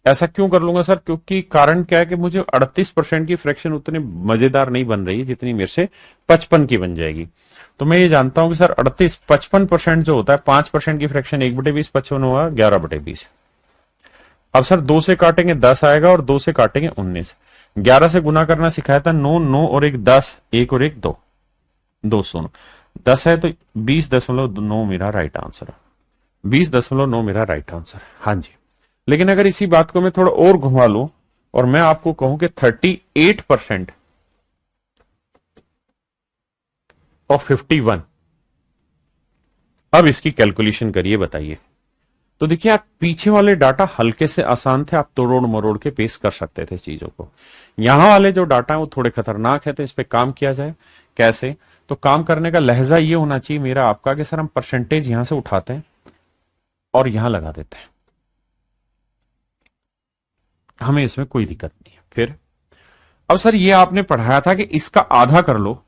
ऐसा क्यों कर लूंगा सर? क्योंकि कारण क्या है कि मुझे 38% की फ्रैक्शन उतनी मजेदार नहीं बन रही है जितनी मेरे से 55 की बन जाएगी। तो मैं ये जानता हूं कि सर 55% जो होता है, 5% की फ्रैक्शन 1/20 55 होगा 11/20। अब सर 2 से काटेंगे 10 आएगा, और 2 से काटेंगे 19। 11 से गुना करना सिखाया था, 9 9 और 1 10, 1 और 1 2, 200। 10 है तो 20.9 मेरा राइट आंसर है। 20.9 मेरा राइट आंसर है, हाँ जी। लेकिन अगर इसी बात को मैं थोड़ा और घुमा लूं और मैं आपको कहूं कि 38% और 51, अब इसकी कैलकुलेशन करिए, बताइए। तो देखिए आप, पीछे वाले डाटा हल्के से आसान थे, आप तोड़ मरोड़ के पेश कर सकते थे चीजों को। यहां वाले जो डाटा है वो थोड़े खतरनाक है, तो इस पे काम किया जाए। कैसे? तो काम करने का लहजा ये होना चाहिए मेरा आपका कि सर हम परसेंटेज यहां से उठाते हैं और यहां लगा देते हैं, हमें इसमें कोई दिक्कत नहीं है। फिर अब सर ये आपने पढ़ाया था कि इसका आधा कर लो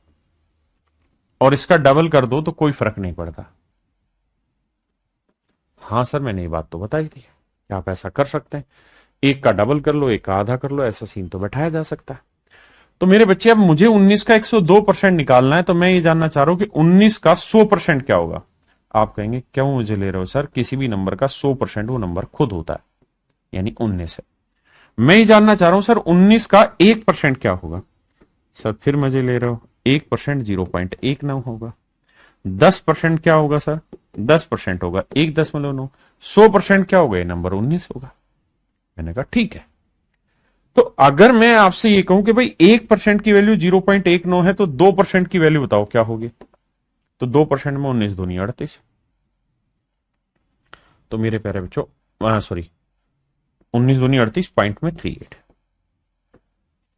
और इसका डबल कर दो तो कोई फर्क नहीं पड़ता। हाँ सर मैंने ये बात तो बताई थी कि आप ऐसा कर सकते हैं, एक का डबल कर लो, एक का आधा कर लो, ऐसा सीन तो बैठाया जा सकता है। तो मेरे बच्चे, अब मुझे 19 का 102% निकालना है, तो मैं ये जानना चाह रहा हूं कि 19 का 100% क्या होगा। आप कहेंगे क्यों मुझे ले रहे हो सर, किसी भी नंबर का 100% वो नंबर खुद होता है, यानी 19 है। मैं ये जानना चाह रहा हूं सर 19 का 1% क्या होगा। सर फिर मुझे ले रहे हो, 1% 0.19 होगा। 10% क्या होगा सर? 10% होगा 1.9। 100% क्या होगा? ये नंबर 19 होगा। मैंने कहा ठीक है। तो अगर मैं आपसे ये कहूं कि भाई 1% की वैल्यू 0.19 है, तो 2% की वैल्यू बताओ क्या होगी। तो 2% में 19 दूनी 38। तो मेरे प्यारे बच्चों, सॉरी 19 दूनी 38, पॉइंट में 38।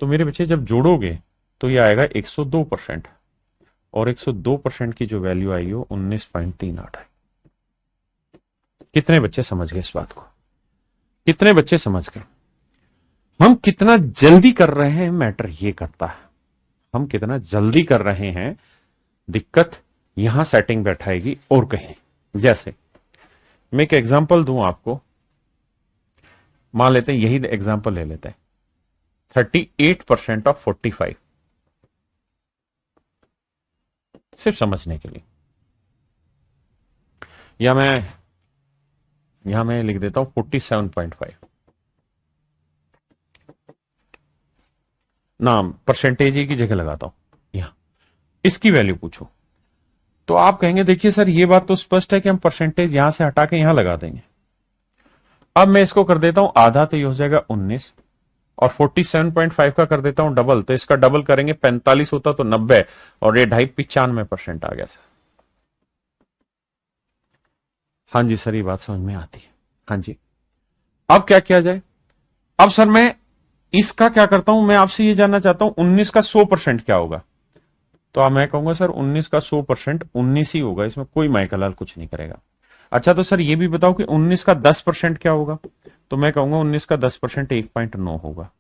तो मेरे बच्चे जब जोड़ोगे तो ये आएगा 102%, और 102% की जो वैल्यू आई हो 19.38 आई। कितने बच्चे समझ गए इस बात को? कितने बच्चे समझ गए? हम कितना जल्दी कर रहे हैं मैटर ये करता है, हम कितना जल्दी कर रहे हैं। दिक्कत यहां सेटिंग बैठाएगी और कहीं। जैसे मैं एक एग्जांपल दूं आपको, मान लेते हैं यही एग्जांपल ले लेते हैं, 38% ऑफ 45, सिर्फ समझने के लिए। या यहां मैं लिख देता हूं 47.5, नाम परसेंटेज की जगह लगाता हूं यहां, इसकी वैल्यू पूछो। तो आप कहेंगे देखिए सर ये बात तो स्पष्ट है कि हम परसेंटेज यहां से हटा के यहां लगा देंगे। अब मैं इसको कर देता हूं आधा, तो ये हो जाएगा 19, और 47.5 का कर देता हूं डबल, तो इसका डबल करेंगे 45 होता तो 90, और ये 2.5 95% आ गया सर। हाँ जी सर, ये बात समझ में आती है। हाँ जी, अब क्या किया जाए? अब सर मैं इसका क्या करता हूं, मैं आपसे ये जानना चाहता हूं 19 का 100% क्या होगा। तो मैं कहूंगा सर 19 का 100% 19 ही होगा, इसमें कोई माइकलाल कुछ नहीं करेगा। अच्छा तो सर ये भी बताओ कि 19 का 10% क्या होगा। तो मैं कहूंगा 19 का 10% 1.9 होगा।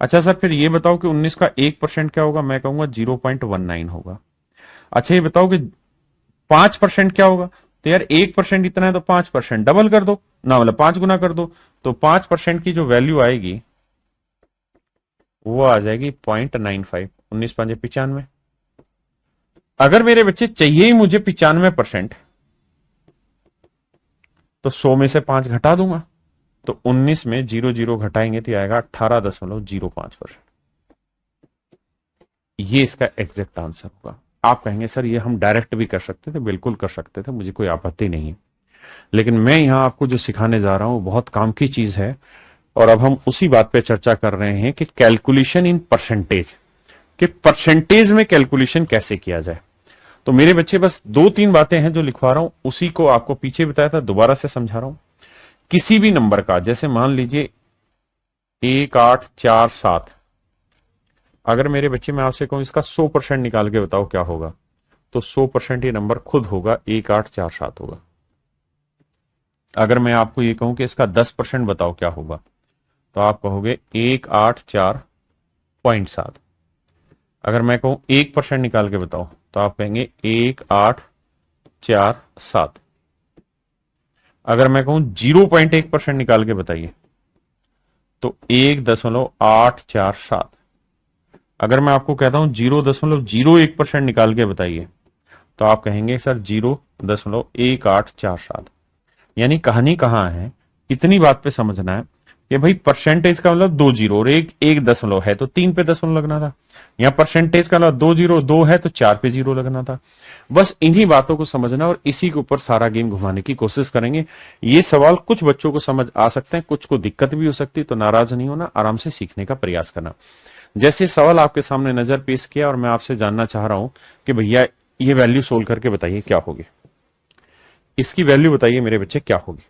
अच्छा सर फिर ये बताओ कि 19 का 1% क्या होगा। मैं कहूंगा 0.19 होगा। अच्छा ये बताओ कि 5% क्या होगा। तो यार 1% इतना है तो 5% डबल कर दो ना, मतलब 5 गुना कर दो, तो 5% की जो वैल्यू आएगी वो आ जाएगी 0.95। 19 5 95। अगर मेरे बच्चे चाहिए ही मुझे 95%, तो 100 में से 5 घटा दूंगा, तो 19 में 0 घटाएंगे तो आएगा 18.05%। ये इसका एग्जैक्ट आंसर होगा। आप कहेंगे सर ये हम डायरेक्ट भी कर सकते थे, बिल्कुल कर सकते थे, मुझे कोई आपत्ति नहीं है, लेकिन मैं यहां आपको जो सिखाने जा रहा हूं वो बहुत काम की चीज है। और अब हम उसी बात पे चर्चा कर रहे हैं कि कैलकुलेशन इन परसेंटेज, कि परसेंटेज में कैलकुलेशन कैसे किया जाए। तो मेरे बच्चे बस 2-3 बातें हैं जो लिखवा रहा हूं, उसी को आपको पीछे बताया था, दोबारा से समझा रहा हूं। किसी भी नंबर का, जैसे मान लीजिए 1847, अगर मेरे बच्चे मैं आपसे कहूं इसका 100% निकाल के बताओ क्या होगा, तो 100% ये नंबर खुद होगा 1847 होगा। अगर मैं आपको ये कहूं कि इसका 10% बताओ क्या होगा, तो आप कहोगे 184.7। अगर मैं कहूं 1% निकाल के बताओ, तो आप कहेंगे 1847। अगर मैं कहूं 0.1% निकाल के बताइए, तो 1.847। अगर मैं आपको कहता हूं 0.01% निकाल के बताइए, तो आप कहेंगे सर 0.1847। यानी कहानी कहां है, इतनी बात पे समझना है कि भाई परसेंटेज का मतलब 2 जीरो और एक दशमलव है तो 3 पे दशमलव लगना था। यहां परसेंटेज का मतलब 2 जीरो 2 है तो 4 पे जीरो लगना था। बस इन्हीं बातों को समझना और इसी के ऊपर सारा गेम घुमाने की कोशिश करेंगे। ये सवाल कुछ बच्चों को समझ आ सकते हैं, कुछ को दिक्कत भी हो सकती है, तो नाराज नहीं होना, आराम से सीखने का प्रयास करना। जैसे सवाल आपके सामने नजर पेश किया और मैं आपसे जानना चाह रहा हूं कि भैया ये वैल्यू सोल्व करके बताइए क्या होगी, इसकी वैल्यू बताइए मेरे बच्चे क्या होगी।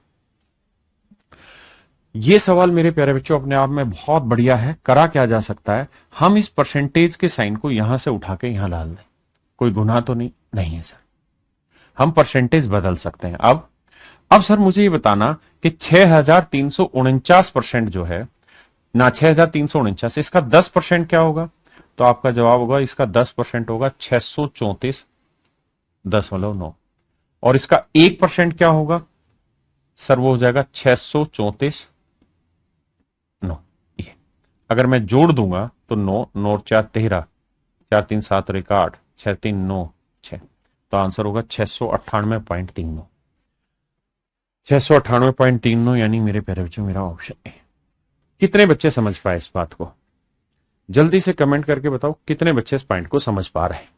ये सवाल मेरे प्यारे बच्चों अपने आप में बहुत बढ़िया है। करा क्या जा सकता है, हम इस परसेंटेज के साइन को यहां से उठा के यहां डाल दें, कोई गुनाह तो नहीं है सर, हम परसेंटेज बदल सकते हैं। अब सर मुझे ये बताना कि 6349% जो है ना, 6349, इसका 10% क्या होगा। तो आपका जवाब होगा इसका 10% होगा 634.9, और इसका 1% क्या होगा सर, वो हो जाएगा 634.9। ये अगर मैं जोड़ दूंगा तो 9 9 4 13, 4 3 7 और 1 8, 6 3 9 6, तो आंसर होगा 698.39। 698.39 यानी मेरे प्यारे बच्चों मेरा ऑप्शन है। कितने बच्चे समझ पाए इस बात को, जल्दी से कमेंट करके बताओ कितने बच्चे इस पॉइंट को समझ पा रहे हैं।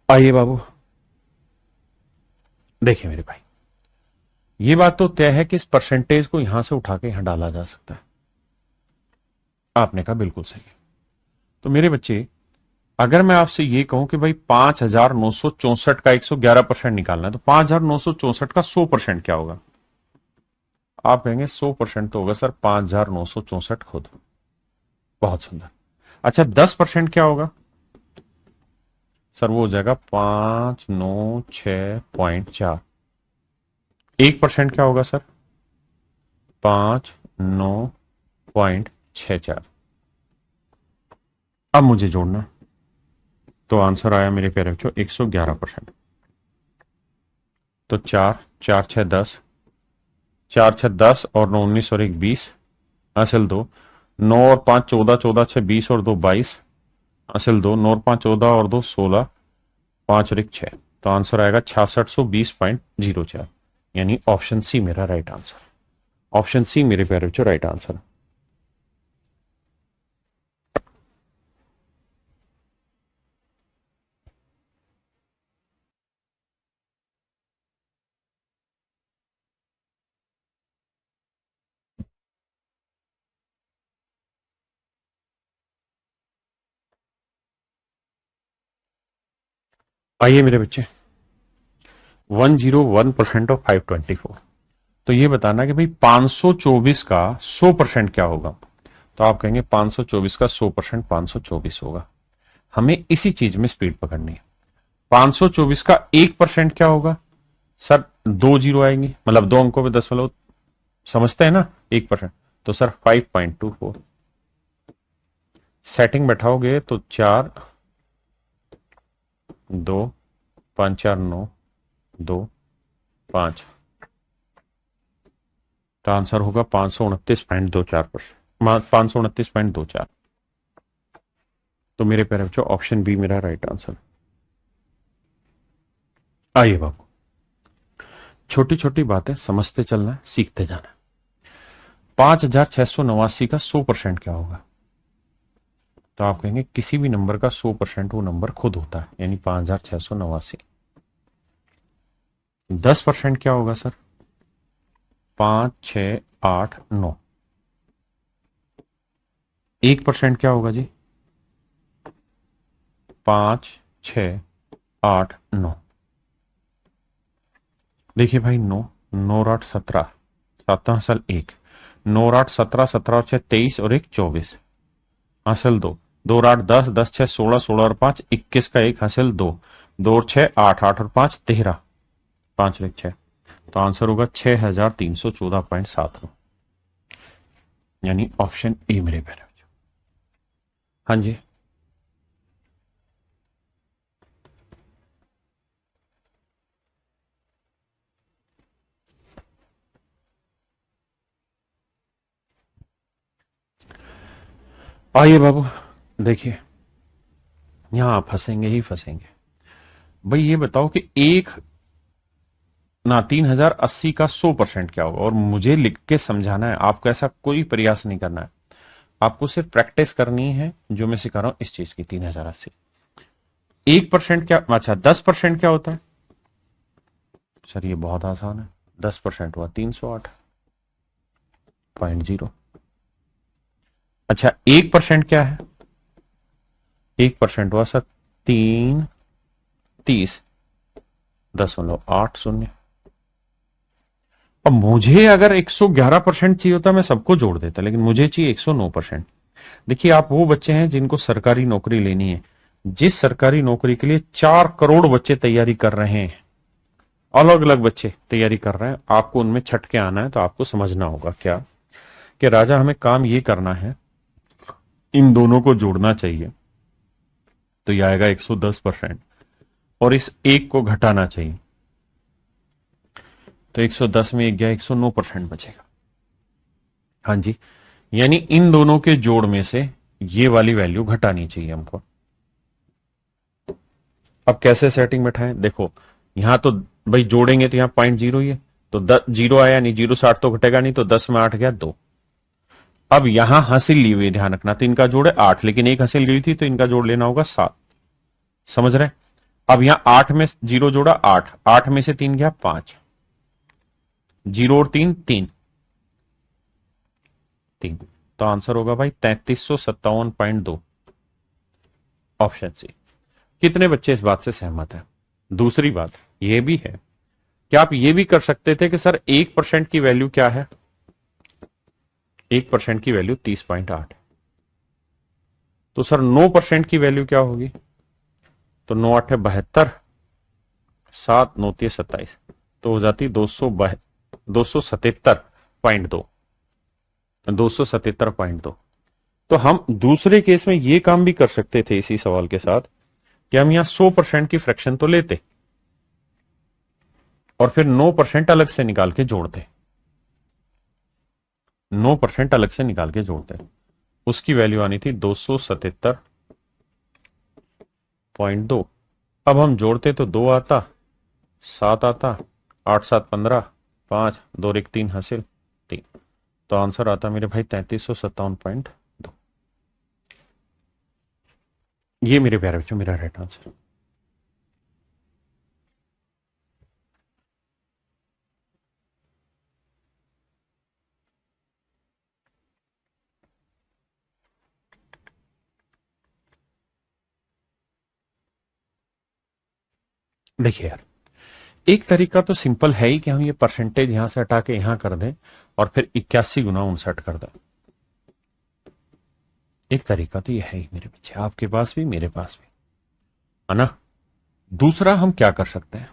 आइए बाबू, देखिए मेरे भाई, ये बात तो तय है कि इस परसेंटेज को यहां से उठा के यहां डाला जा सकता है। आपने कहा बिल्कुल सही। तो मेरे बच्चे अगर मैं आपसे ये कहूं कि भाई 5964 का 111% निकालना है, तो 5964 का 100% क्या होगा। आप कहेंगे 100% तो होगा सर 5,964 खुद। बहुत सुंदर। अच्छा 10% क्या होगा सर? वो हो जाएगा 596.4। 1% क्या होगा सर? 59.64। अब मुझे जोड़ना, तो आंसर आया मेरे प्यारे बच्चों 111%। तो 4 4 6 10, 4 6 10 और 9 19 और 1 20, हासिल 2। 9 और 5 14, 14 6 20 और 2 22, हासिल 2। 9 और 5 14 और 2 16, 5 और 1 6। तो आंसर आएगा 6620.04, यानी ऑप्शन सी मेरा राइट आंसर। ऑप्शन सी मेरे प्यारे बच्चों राइट आंसर। आइए मेरे बच्चे, 101% ऑफ 524। तो ये बताना कि भाई 524 का 100% क्या होगा? तो आप कहेंगे 524 का 100% 524 होगा। हमें इसी चीज में स्पीड पकड़नी है। 524 का 1% क्या होगा सर? 2 जीरो आएंगे, मतलब 2 अंकों में दशमलव, समझते हैं ना? 1%, तो सर 5.24। सेटिंग बैठाओगे तो 4 2 5 4 9 2 5, तो आंसर होगा 529.24%, 529.24। तो मेरे प्यारे बच्चों ऑप्शन बी मेरा राइट आंसर। आइए बाबू, छोटी छोटी बातें समझते चलना है, सीखते जाना है। 5,689 का 100% क्या होगा? तो आप कहेंगे किसी भी नंबर का 100% वो नंबर खुद होता है, यानी 5,689। 10% क्या होगा सर? 5 6 8 9। 1% क्या होगा जी? 5 6 8 9। देखिए भाई, 9 9 और 8 17, 7 1, 9 और 8 17, 17 और 6 23 और 1 24, हासिल 2। 2 और 8 10, 10 6 16, 16 और 5 21 का 1, हासिल 2। 2 और 6 8, 8 और 5 13, 5 और 1 6। तो आंसर होगा 6,314.7, यानी ऑप्शन ए मेरे प्यारे बच्चों। हाँ जी, आइए बाबू, देखिए यहां आप फंसेंगे ही फंसेंगे। भाई ये बताओ कि एक ना 3,080 का 100% क्या होगा? और मुझे लिख के समझाना है, आपको ऐसा कोई प्रयास नहीं करना है, आपको सिर्फ प्रैक्टिस करनी है जो मैं सिखा रहा हूं इस चीज की। 3,080, 1% क्या, अच्छा 10% क्या होता है सर? ये बहुत आसान है। 10% हुआ 308.0। अच्छा 1% क्या है? 1% हुआ सर 330.80। अब मुझे अगर 111% चाहिए होता मैं सबको जोड़ देता, लेकिन मुझे चाहिए 109%। देखिए आप वो बच्चे हैं जिनको सरकारी नौकरी लेनी है, जिस सरकारी नौकरी के लिए 4 करोड़ बच्चे तैयारी कर रहे हैं, अलग अलग बच्चे तैयारी कर रहे हैं, आपको उनमें छट के आना है। तो आपको समझना होगा क्या कि राजा हमें काम ये करना है, इन दोनों को जोड़ना चाहिए, तो यह आएगा 110%, और इस एक को घटाना चाहिए, तो 110 में एक गया, 109% बचेगा। हाँ जी, यानी इन दोनों के जोड़ में से ये वाली वैल्यू घटानी चाहिए हमको। अब कैसे सेटिंग बैठाएं? देखो यहां तो भाई जोड़ेंगे तो यहां 0.0 ही है, तो 0 आया नहीं, 0 60 तो घटेगा नहीं, तो 10 में 8 गया 2। अब यहां हासिल ली हुई, ध्यान रखना, तो इनका जोड़ है 8, लेकिन एक हासिल गई थी तो इनका जोड़ लेना होगा 7। समझ रहे? अब यहां 8 में 0 जोड़ा 8, 8 में से 3 गया 5, 0 और 3 3 3, तो आंसर होगा भाई 3357.2, ऑप्शन सी। कितने बच्चे इस बात से सहमत हैं? दूसरी बात यह भी है कि आप ये भी कर सकते थे कि सर 1% की वैल्यू क्या है? 1% की वैल्यू 30.8। तो सर 9% की वैल्यू क्या होगी? तो 9 8 72, 7 9 30 27, तो हो जाती 277.2, 277.2। तो हम दूसरे केस में ये काम भी कर सकते थे इसी सवाल के साथ कि हम यहां 100% की फ्रैक्शन तो लेते और फिर 9% अलग से निकाल के जोड़ते, 9% अलग से निकाल के जोड़ते। उसकी वैल्यू आनी थी 277.2। अब हम जोड़ते तो 2 आता, 7 आता, 8 7 15, 5 2 1 3 हासिल 3। तो आंसर आता मेरे भाई 3357.2। ये मेरे प्यारे बच्चों मेरा राइट आंसर। देखिए यार, एक तरीका तो सिंपल है ही कि हम ये परसेंटेज यहां से हटा के यहां कर दें और फिर 81 × 59 कर दें। एक तरीका तो ये है ही मेरे बच्चे, आपके पास भी मेरे पास भी, है ना। दूसरा हम क्या कर सकते हैं,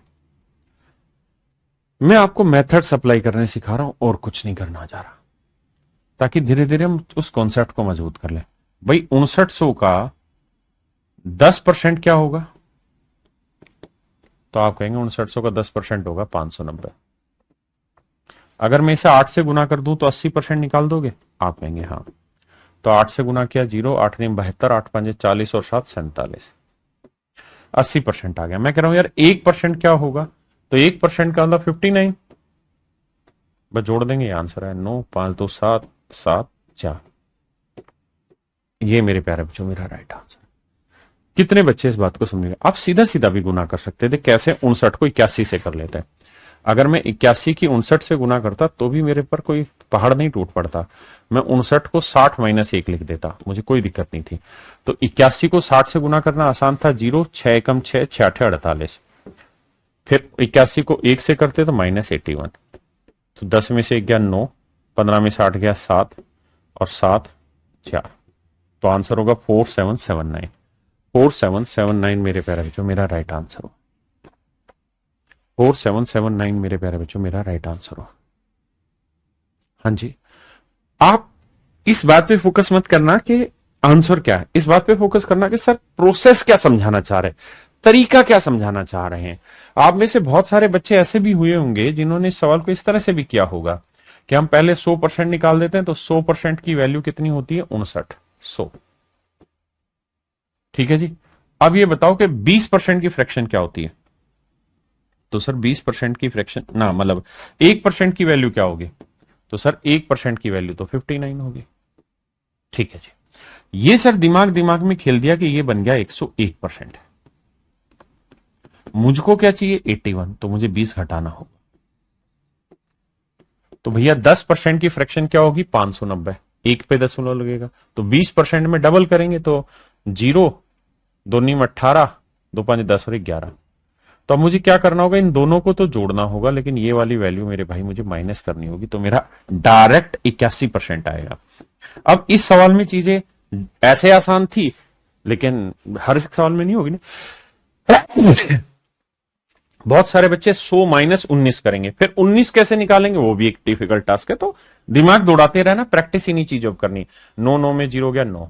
मैं आपको मेथड अप्लाई करने सिखा रहा हूं और कुछ नहीं करना चाह रहा, ताकि धीरे धीरे हम उस कॉन्सेप्ट को मजबूत कर लें। भाई 5900 का 10% क्या होगा? तो आप कहेंगे 5900 का 10% होगा 590। अगर मैं इसे 8 से गुना कर दूं तो 80% निकाल दोगे? आप कहेंगे हाँ। तो 8 से गुना किया 0, 8 9 72, 8 5 40 और 7 47, 80% आ गया। मैं कह रहा हूं यार 1% क्या होगा? तो 1% का मतलब 59, बस जोड़ देंगे, आंसर है 9 5 2 7 7 4। ये मेरे प्यारे बच्चों मेरा राइट आंसर। कितने बच्चे इस बात को समझेंगे? आप सीधा सीधा भी गुना कर सकते थे, कैसे? 59 को 81 से कर लेते हैं। अगर मैं 81 की 59 से गुना करता तो भी मेरे पर कोई पहाड़ नहीं टूट पड़ता। मैं 59 को 60 - 1 लिख देता, मुझे कोई दिक्कत नहीं थी। तो 81 को 60 से गुना करना आसान था, 0 6 एकम 6 6 8 48। फिर 81 को 1 से करते तो -81। तो 10 में से 1 गया 9, 15 में से 8 गया 7 और 7 4। तो आंसर होगा 4779। 4779 मेरे प्यारे बच्चों मेरा राइट आंसर हो। 4779 मेरे प्यारे बच्चों मेरा राइट आंसर हो। हाँ जी, आप इस बात पे फोकस मत करना कि आंसर क्या है, इस बात पे फोकस करना कि सर प्रोसेस क्या समझाना चाह रहे हैं, तरीका क्या समझाना चाह रहे हैं। आप में से बहुत सारे बच्चे ऐसे भी हुए होंगे जिन्होंने इस सवाल को इस तरह से भी किया होगा कि हम पहले 100% निकाल देते हैं, तो 100% की वैल्यू कितनी होती है? 59 100। ठीक है जी। अब ये बताओ कि 20% की फ्रैक्शन क्या होती है? तो सर 20% की फ्रैक्शन ना मतलब 1% की वैल्यू क्या होगी? तो सर 1% की वैल्यू तो 59 होगी। ठीक है जी। ये सर दिमाग दिमाग में खेल दिया कि ये बन गया 101%। मुझको क्या चाहिए? 81, तो मुझे 20 घटाना होगा। तो भैया 10% की फ्रैक्शन क्या होगी? 590। एक पे दशमलव लगेगा, तो 20% में डबल करेंगे तो 0 2 नीम 18, 2 5 10 और 11। तो अब मुझे क्या करना होगा? इन दोनों को तो जोड़ना होगा, लेकिन ये वाली वैल्यू मेरे भाई मुझे माइनस करनी होगी, तो मेरा डायरेक्ट 81% आएगा। अब इस सवाल में चीजें ऐसे आसान थी, लेकिन हर एक सवाल में नहीं होगी ना। बहुत सारे बच्चे 100 - 19 करेंगे, फिर 19 कैसे निकालेंगे वो भी एक डिफिकल्ट टास्क है। तो दिमाग दौड़ाते रहना, प्रैक्टिस इन्हीं चीजों करनी। 9 9 में 0 गया 9,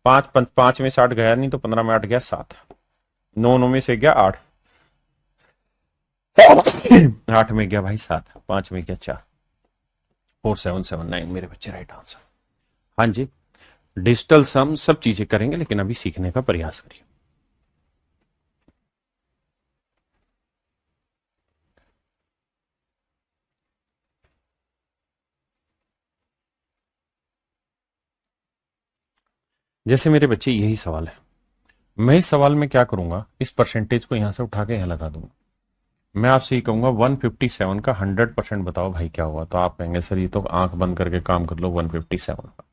5 5 में 60 गया नहीं, तो 15 में 8 गया 7, 9 9 में से गया 8, 8 में गया भाई 7, 5 में गया 4। 4779 मेरे बच्चे राइट आंसर। हाँ जी, डिजिटल सम सब चीजें करेंगे, लेकिन अभी सीखने का प्रयास करिए। जैसे मेरे बच्चे यही सवाल है, मैं इस सवाल में क्या करूंगा? इस परसेंटेज को यहां से उठा के यहां लगा दूंगा। मैं आपसे ये कहूंगा 157 का 100% बताओ भाई क्या हुआ? तो आप कहेंगे सर ये तो आंख बंद करके काम कर लो 157 का।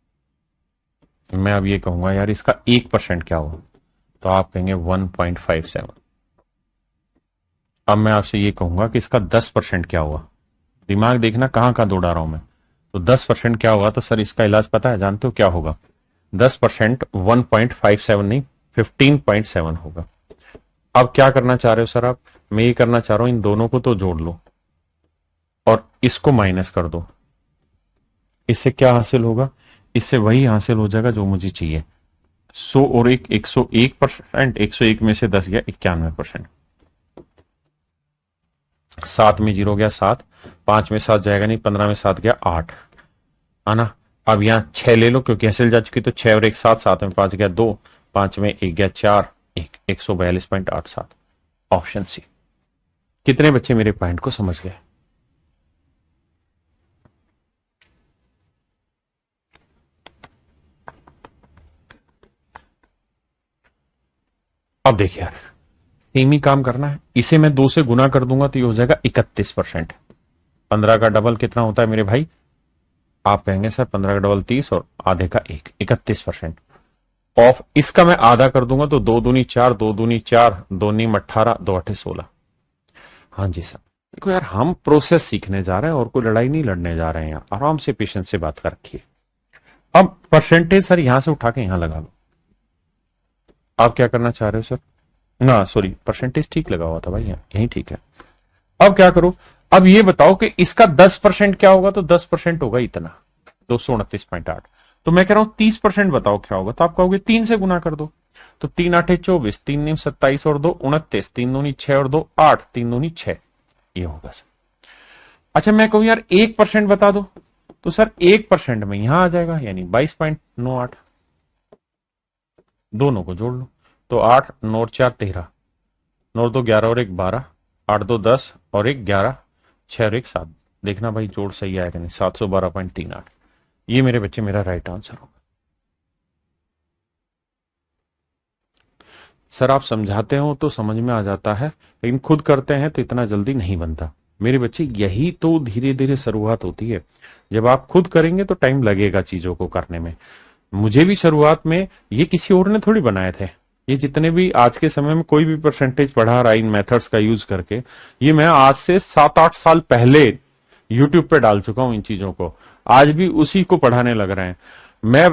मैं अब ये कहूंगा यार इसका 1% क्या हुआ? तो आप कहेंगे 1.57। अब मैं आपसे ये कहूंगा कि इसका 10% क्या हुआ? दिमाग देखना कहां कहां दौड़ा रहा हूं मैं। तो 10% क्या होगा? तो सर इसका इलाज पता है, जानते हो क्या होगा? 10% 1.57 नहीं 15.7 होगा। अब क्या करना चाह रहे हो सर आप? मैं ये करना चाह रहा हूं इन दोनों को तो जोड़ लो और इसको माइनस कर दो। इससे क्या हासिल होगा? इससे वही हासिल हो जाएगा जो मुझे चाहिए। 100 और 101%, 101 में से 10 गया 91%। 7 में 0 गया 7, 5 में 7 जाएगा नहीं, 15 में 7 गया 8, आना। अब यहां 6 ले लो क्योंकि हासिल जा चुकी, तो 6 और 1 7, 7 में 5 गया 2, 5 में 1 गया 4, 142.87। Option C. कितने बच्चे मेरे पॉइंट को समझ गए? अब देखिए यार, सेम ही काम करना है। इसे मैं 2 से गुना कर दूंगा तो ये हो जाएगा 31%। 15 का डबल कितना होता है मेरे भाई? आप कहेंगे सर 15 का डबल 30 और आधे का 1, 31%। ऑफ इसका मैं आधा कर दूंगा तो 2 दूनी 4, 2 दूनी 4, 2 नीम 18, 2 8 16। हाँ जी सर। देखो यार, हम प्रोसेस सीखने जा रहे हैं और कोई लड़ाई नहीं लड़ने जा रहे हैं। यार आराम से पेशेंस से बात कर रखिए। अब परसेंटेज सर यहां से उठा के यहां लगा लो। आप क्या करना चाह रहे हो सर? ना सॉरी, परसेंटेज ठीक लगा हुआ था भाई, यही ठीक है। अब क्या करो? अब ये बताओ कि इसका 10% क्या होगा? तो 10% होगा इतना, 229.8। तो मैं कह रहा हूं 30% बताओ क्या होगा? तो आप कहोगे 3 से गुना कर दो। तो 3 8 24, 3 नीम 27 और 2 29, 3 दूनी 6 और 2 8, 3 दूनी 6, ये होगा सर। अच्छा मैं कहूं यार 1% बता दो, तो सर 1% में यहां आ जाएगा, यानी 22.98। दोनों को जोड़ लो तो 8 9 और 4 13, 9 2 11 और 1 12, 8 2 10 और 1 11, 6 और 1 7। देखना भाई जोड़ सही आएगा नहीं, 712.38। ये मेरे बच्चे मेरा राइट आंसर होगा। सर आप समझाते हो तो समझ में आ जाता है, लेकिन खुद करते हैं तो इतना जल्दी नहीं बनता मेरे बच्चे। यही तो धीरे धीरे शुरुआत होती है। जब आप खुद करेंगे तो टाइम लगेगा चीजों को करने में। मुझे भी शुरुआत में ये किसी और ने थोड़ी बनाए थे। ये जितने भी आज के समय में कोई भी परसेंटेज पढ़ा रहा है इन मेथड्स का यूज करके, ये मैं आज से 7 8 साल पहले यूट्यूब पे डाल चुका हूं इन चीजों को। आज भी उसी को पढ़ाने लग रहे हैं। मैं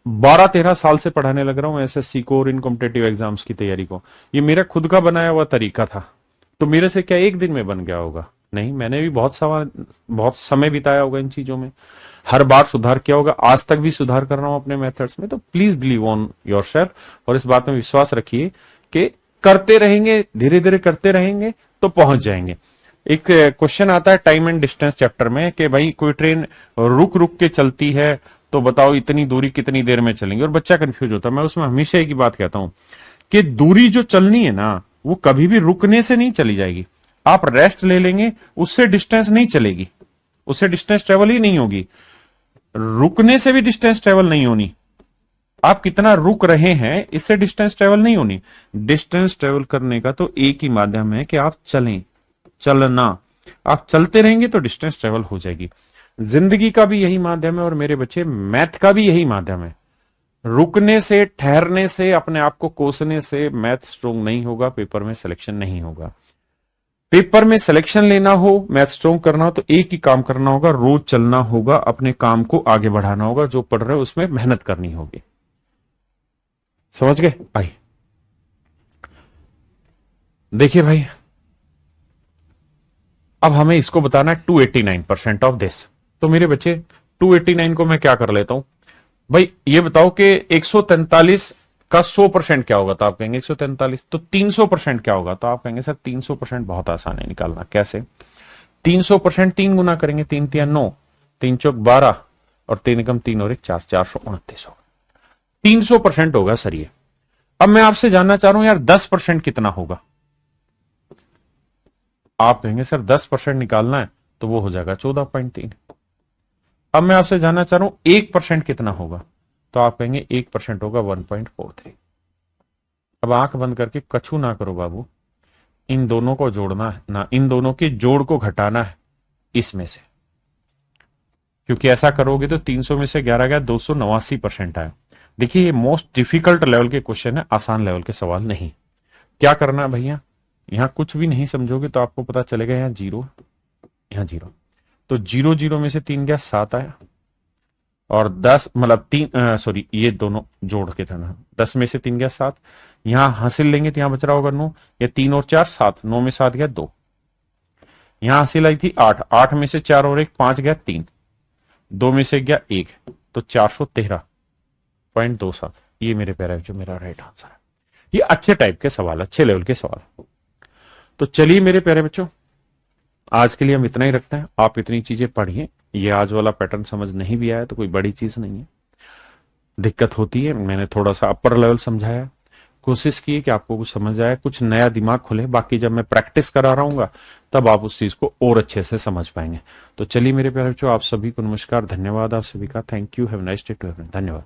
12 13 साल से पढ़ाने लग रहा हूं एसएससी को और इन कॉम्पिटेटिव एग्जाम्स की तैयारी को। ये मेरा खुद का बनाया हुआ तरीका था। तो मेरे से क्या एक दिन में बन गया होगा? नहीं, मैंने भी बहुत समय बिताया होगा इन चीजों में। हर बार सुधार किया होगा, आज तक भी सुधार कर रहा हूं अपने मेथड्स में। तो please believe on your self और इस बात में विश्वास रखिए कि करते रहेंगे, धीरे धीरे करते रहेंगे तो पहुंच जाएंगे। एक क्वेश्चन आता है टाइम एंड डिस्टेंस चैप्टर में कि भाई कोई ट्रेन रुक रुक के चलती है तो बताओ इतनी दूरी कितनी देर में चलेंगे, और बच्चा कंफ्यूज होता है। मैं उसमें हमेशा एक ही बात कहता हूं कि दूरी जो चलनी है ना, वो कभी भी रुकने से नहीं चली जाएगी। आप रेस्ट ले लेंगे उससे डिस्टेंस नहीं चलेगी, उससे डिस्टेंस ट्रेवल ही नहीं होगी। रुकने से भी डिस्टेंस ट्रेवल नहीं होनी। आप कितना रुक रहे हैं इससे डिस्टेंस ट्रेवल नहीं होनी। डिस्टेंस ट्रेवल करने का तो एक ही माध्यम है कि आप चलें, चलना। आप चलते रहेंगे तो डिस्टेंस ट्रेवल हो जाएगी। जिंदगी का भी यही माध्यम है और मेरे बच्चे मैथ का भी यही माध्यम है। रुकने से, ठहरने से, अपने आप को कोसने से मैथ स्ट्रोंग नहीं होगा, पेपर में सिलेक्शन नहीं होगा। पेपर में सिलेक्शन लेना हो, मैथ स्ट्रोंग करना हो तो एक ही काम करना होगा, रोज चलना होगा, अपने काम को आगे बढ़ाना होगा, जो पढ़ रहे हो उसमें मेहनत करनी होगी। समझ गए भाई? देखिए भाई, अब हमें इसको बताना है 289% ऑफ दिस। तो मेरे बच्चे 289 को मैं क्या कर लेता हूं भाई, ये बताओ कि 143 का 100% क्या होगा? तो आप कहेंगे 143। तो 300% क्या होगा? तो आप कहेंगे सर 300% बहुत आसान है निकालना। कैसे? 300% 3 गुना करेंगे, 3 3 9, 3 चौक 12 और 3 एकम 3 और 1 4, 429 होगा। 300% होगा सर ये। अब मैं आपसे जानना चाह रहा हूं यार 10% कितना होगा? आप कहेंगे सर 10% निकालना है तो वो हो जाएगा 14.3। अब मैं आपसे जानना चाह रहा हूं 1% कितना होगा? तो आप कहेंगे 1% होगा 1.43। अब आंख बंद करके कछु ना करो बाबू, इन दोनों को जोड़ना है ना, इन दोनों के जोड़ को घटाना है इसमें से, क्योंकि ऐसा करोगे तो 300 में से 11 गया, 289% आया। देखिए ये मोस्ट डिफिकल्ट लेवल के क्वेश्चन है, आसान लेवल के सवाल नहीं। क्या करना है भैया, यहां कुछ भी नहीं समझोगे तो आपको पता चलेगा यहां जीरो, यहां जीरो। तो 0 0 में से 3 गया 7 आया, और 10 मतलब 3 सॉरी ये दोनों जोड़ के था ना, 10 में से 3 गया 7, यहां हासिल लेंगे तो यहां बच रहा होगा 9, ये 3 और 4 7, 9 में 7 गया 2, यहां हासिल आई थी 8, 8 में से 4 और 1 5 गया 3, 2 में से गया 1, तो 413.27, ये मेरे प्यारे जो मेरा राइट आंसर है। ये अच्छे टाइप के सवाल, अच्छे लेवल के सवाल। तो चलिए मेरे प्यारे बच्चों, आज के लिए हम इतना ही रखते हैं। आप इतनी चीजें पढ़िए, ये आज वाला पैटर्न समझ नहीं भी आया तो कोई बड़ी चीज नहीं है, दिक्कत होती है, मैंने थोड़ा सा अपर लेवल समझाया, कोशिश की कि आपको कुछ समझ आए, कुछ नया दिमाग खुले। बाकी जब मैं प्रैक्टिस करा रहा हूँ तब आप उस चीज को और अच्छे से समझ पाएंगे। तो चलिए मेरे प्यारे बच्चों, आप सभी को नमस्कार, धन्यवाद आप सभी का, thank you, have nice day to everyone, धन्यवाद।